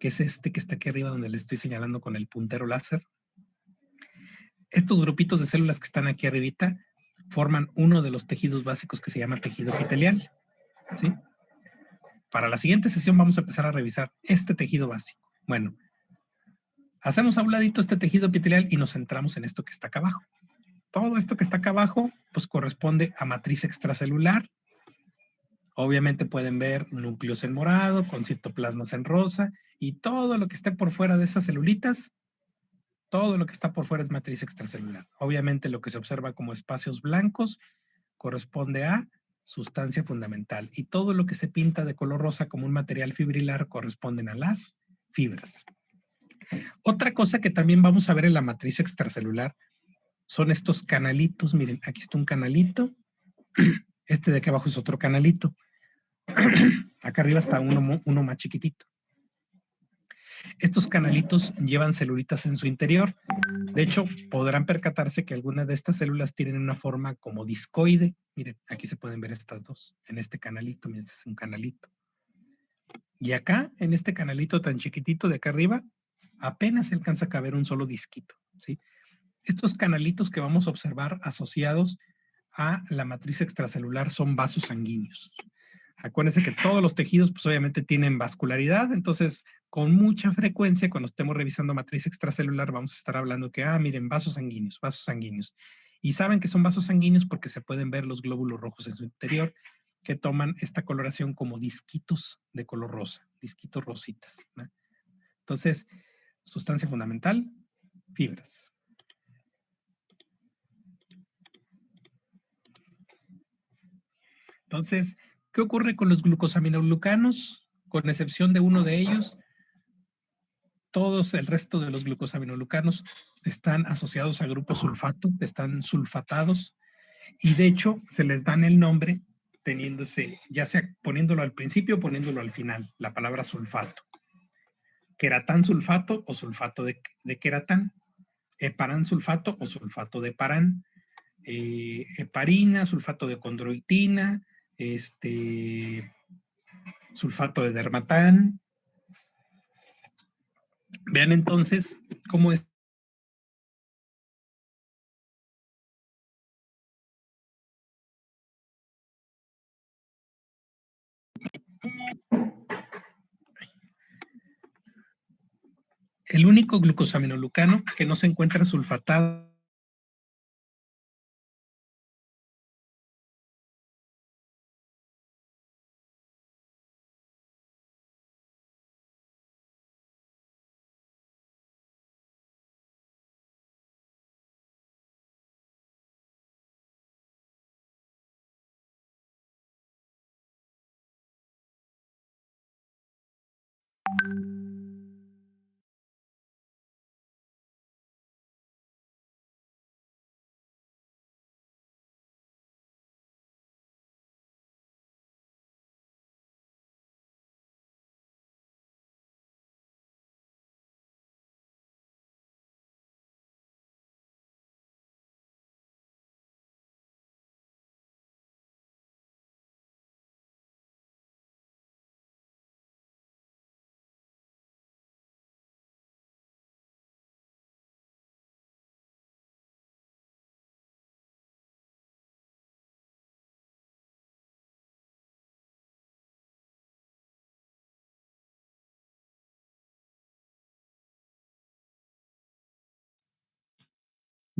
que es este que está aquí arriba donde le estoy señalando con el puntero láser. Estos grupitos de células que están aquí arribita forman uno de los tejidos básicos que se llama tejido epitelial. ¿sí? Para la siguiente sesión vamos a empezar a revisar este tejido básico. Bueno, hacemos a un ladito este tejido epitelial y nos centramos en esto que está acá abajo. Todo esto que está acá abajo, pues corresponde a matriz extracelular. Obviamente pueden ver núcleos en morado, con citoplasmas en rosa, y todo lo que esté por fuera de esas celulitas, todo lo que está por fuera es matriz extracelular. Obviamente lo que se observa como espacios blancos corresponde a sustancia fundamental, y todo lo que se pinta de color rosa como un material fibrilar corresponden a las fibras. Otra cosa que también vamos a ver en la matriz extracelular son estos canalitos. Miren, aquí está un canalito, este de aquí abajo es otro canalito. Acá arriba está uno más chiquitito. Estos canalitos llevan celulitas en su interior. De hecho, podrán percatarse que algunas de estas células tienen una forma como discoide. Miren, aquí se pueden ver estas dos, en este canalito. Miren, este es un canalito. Y acá, en este canalito tan chiquitito de acá arriba, apenas se alcanza a caber un solo disquito, ¿sí? Estos canalitos que vamos a observar asociados a la matriz extracelular son vasos sanguíneos. Acuérdense que todos los tejidos, pues obviamente tienen vascularidad, entonces con mucha frecuencia cuando estemos revisando matriz extracelular vamos a estar hablando que, miren, vasos sanguíneos, vasos sanguíneos. Y saben que son vasos sanguíneos porque se pueden ver los glóbulos rojos en su interior que toman esta coloración como disquitos de color rosa, disquitos rositas, ¿no? Entonces, sustancia fundamental, fibras. Entonces, ¿qué ocurre con los glucosaminoglucanos? Con excepción de uno de ellos, todos el resto de los glucosaminoglucanos están asociados a grupo sulfato, están sulfatados, y de hecho se les dan el nombre teniéndose, ya sea poniéndolo al principio o poniéndolo al final, la palabra sulfato. Queratán sulfato o sulfato de queratán, heparán sulfato o sulfato de heparán, heparina, sulfato de condroitina, sulfato de dermatán. Vean entonces cómo es. El único glucosaminoglucano que no se encuentra sulfatado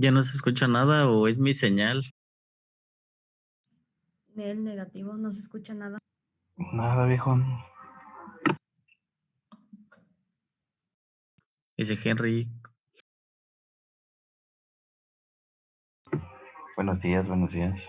¿Ya no se escucha nada o es mi señal? Del negativo, no se escucha nada. Nada, viejo. Dice Henry. Buenos días, buenos días.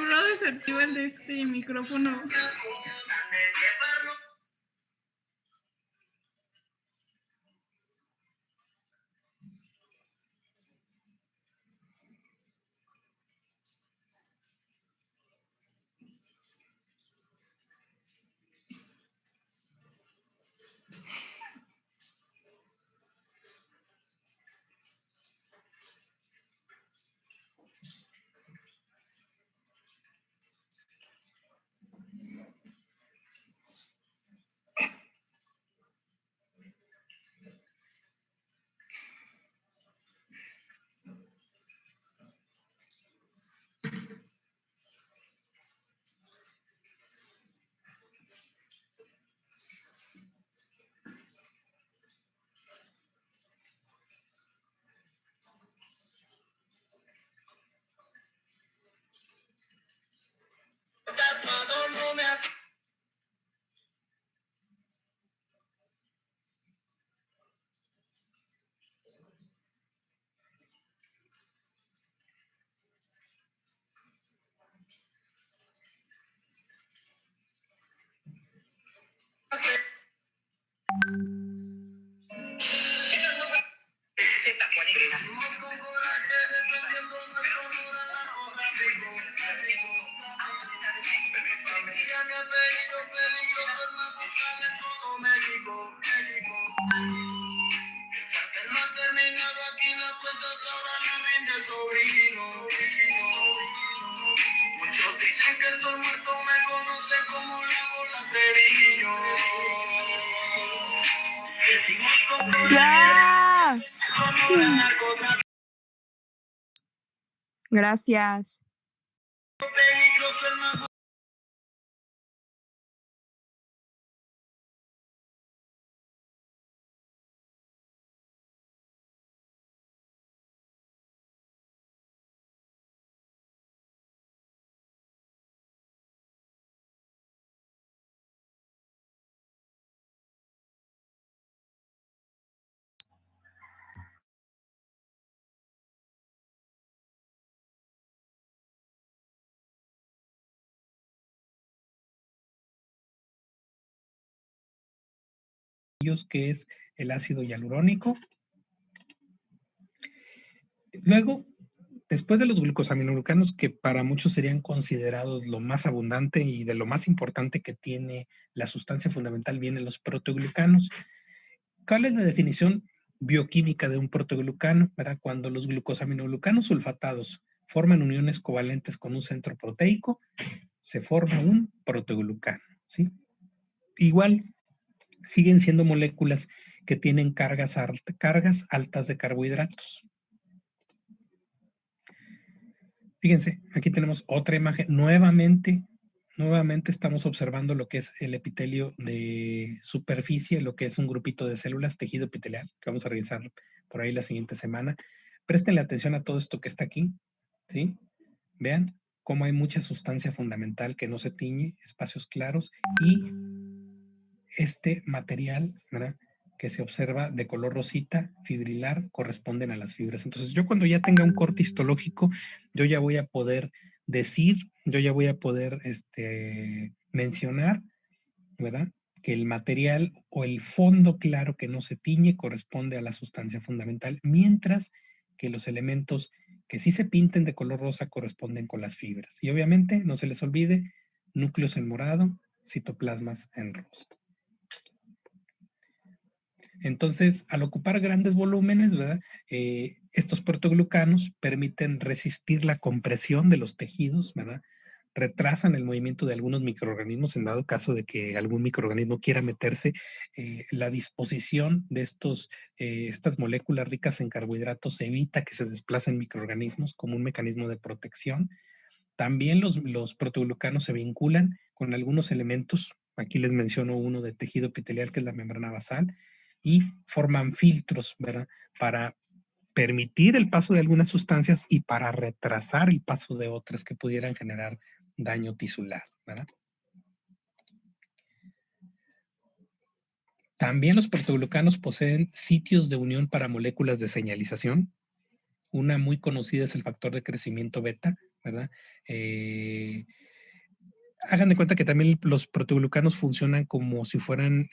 Bro, desactiva el de este micrófono. ¡Ya! Gracias. Que es el ácido hialurónico. Luego, después de los glucosaminoglucanos, que para muchos serían considerados lo más abundante y de lo más importante que tiene la sustancia fundamental, vienen los proteoglucanos. ¿Cuál es la definición bioquímica de un proteoglucano? ¿Verdad? Cuando los glucosaminoglucanos sulfatados forman uniones covalentes con un centro proteico, se forma un proteoglucano, ¿sí? Igual, siguen siendo moléculas que tienen cargas altas de carbohidratos. Fíjense, aquí tenemos otra imagen. Nuevamente estamos observando lo que es el epitelio de superficie, lo que es un grupito de células, tejido epitelial, que vamos a revisar por ahí la siguiente semana. Préstenle atención a todo esto que está aquí, ¿sí? Vean cómo hay mucha sustancia fundamental que no se tiñe, espacios claros, y este material, ¿verdad?, que se observa de color rosita, fibrilar, corresponden a las fibras. Entonces, yo cuando ya tenga un corte histológico, yo ya voy a poder decir, yo ya voy a poder mencionar ¿verdad? Que el material o el fondo claro que no se tiñe corresponde a la sustancia fundamental, mientras que los elementos que sí se pinten de color rosa corresponden con las fibras. Y obviamente, no se les olvide, núcleos en morado, citoplasmas en rosa. Entonces, al ocupar grandes volúmenes, ¿verdad? Estos protoglucanos permiten resistir la compresión de los tejidos, ¿verdad? Retrasan el movimiento de algunos microorganismos en dado caso de que algún microorganismo quiera meterse. La disposición de estas moléculas ricas en carbohidratos evita que se desplacen microorganismos como un mecanismo de protección. También los protoglucanos se vinculan con algunos elementos. Aquí les menciono uno de tejido epitelial que es la membrana basal y forman filtros, ¿verdad? Para permitir el paso de algunas sustancias y para retrasar el paso de otras que pudieran generar daño tisular, ¿verdad? También los protoglucanos poseen sitios de unión para moléculas de señalización. Una muy conocida es el factor de crecimiento beta, ¿verdad? Hagan de cuenta que también los protoglucanos funcionan como si fueran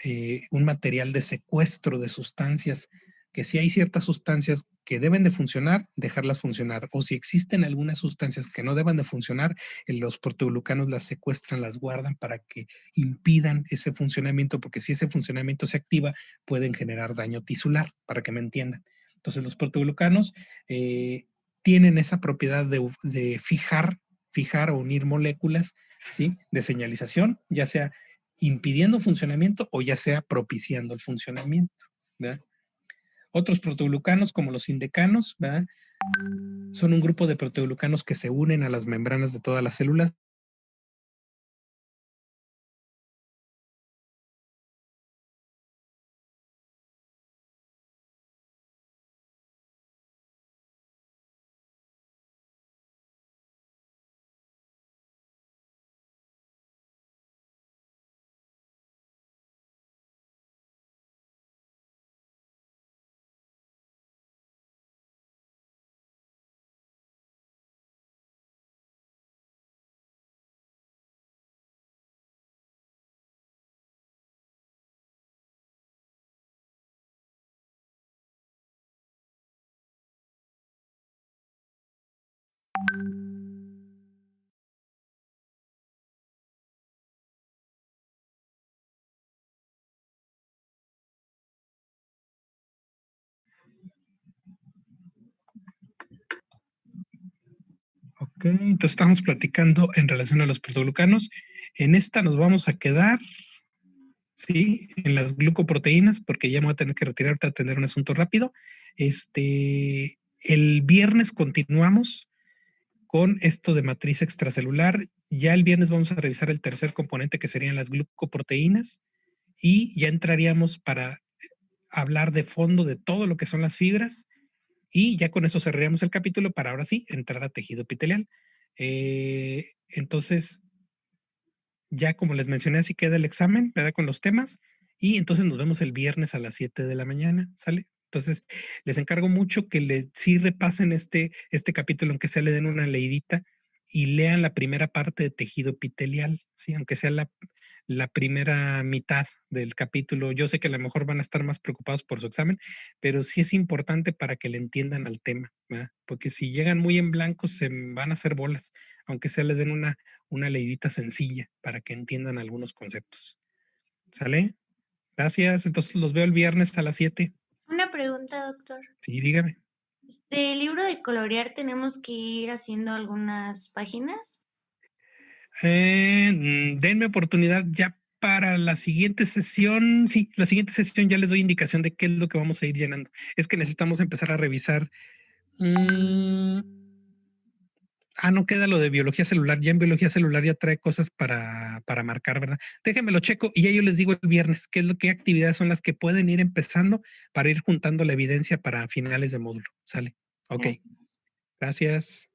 un material de secuestro de sustancias, que si hay ciertas sustancias que deben de funcionar, dejarlas funcionar, o si existen algunas sustancias que no deban de funcionar, los protoglucanos las secuestran, las guardan para que impidan ese funcionamiento, porque si ese funcionamiento se activa, pueden generar daño tisular, para que me entiendan. Entonces los protoglucanos tienen esa propiedad de fijar o unir moléculas, ¿sí? De señalización, ya sea impidiendo funcionamiento o ya sea propiciando el funcionamiento, ¿verdad? Otros protoglucanos, como los indecanos, ¿verdad? Son un grupo de protoglucanos que se unen a las membranas de todas las células. Ok, entonces estamos platicando en relación a los protoglucanos. En esta nos vamos a quedar, sí, en las glucoproteínas, porque ya me voy a tener que retirar para atender un asunto rápido. El viernes continuamos con esto de matriz extracelular. Ya el viernes vamos a revisar el tercer componente, que serían las glucoproteínas, y ya entraríamos para hablar de fondo de todo lo que son las fibras, y ya con eso cerraríamos el capítulo para ahora sí entrar a tejido epitelial. Entonces, ya como les mencioné, así queda el examen, ¿verdad? Con los temas, y entonces nos vemos el viernes a las 7 de la mañana, ¿sale? Entonces, les encargo mucho que sí repasen este capítulo, aunque sea le den una leidita y lean la primera parte de tejido epitelial, ¿sí? Aunque sea la primera mitad del capítulo. Yo sé que a lo mejor van a estar más preocupados por su examen, pero sí es importante para que le entiendan al tema, ¿verdad? Porque si llegan muy en blanco se van a hacer bolas, aunque sea le den una leidita sencilla para que entiendan algunos conceptos. ¿Sale? Gracias. Entonces los veo el viernes a las 7. Una pregunta, doctor. Sí, dígame. ¿Del libro de colorear tenemos que ir haciendo algunas páginas? Denme oportunidad ya para la siguiente sesión. Sí, la siguiente sesión ya les doy indicación de qué es lo que vamos a ir llenando. Es que necesitamos empezar a revisar. No queda lo de biología celular. Ya en biología celular ya trae cosas para marcar, ¿verdad? Déjenme lo checo y ya yo les digo el viernes qué actividades son las que pueden ir empezando para ir juntando la evidencia para finales de módulo. ¿Sale? Ok. Gracias. Gracias.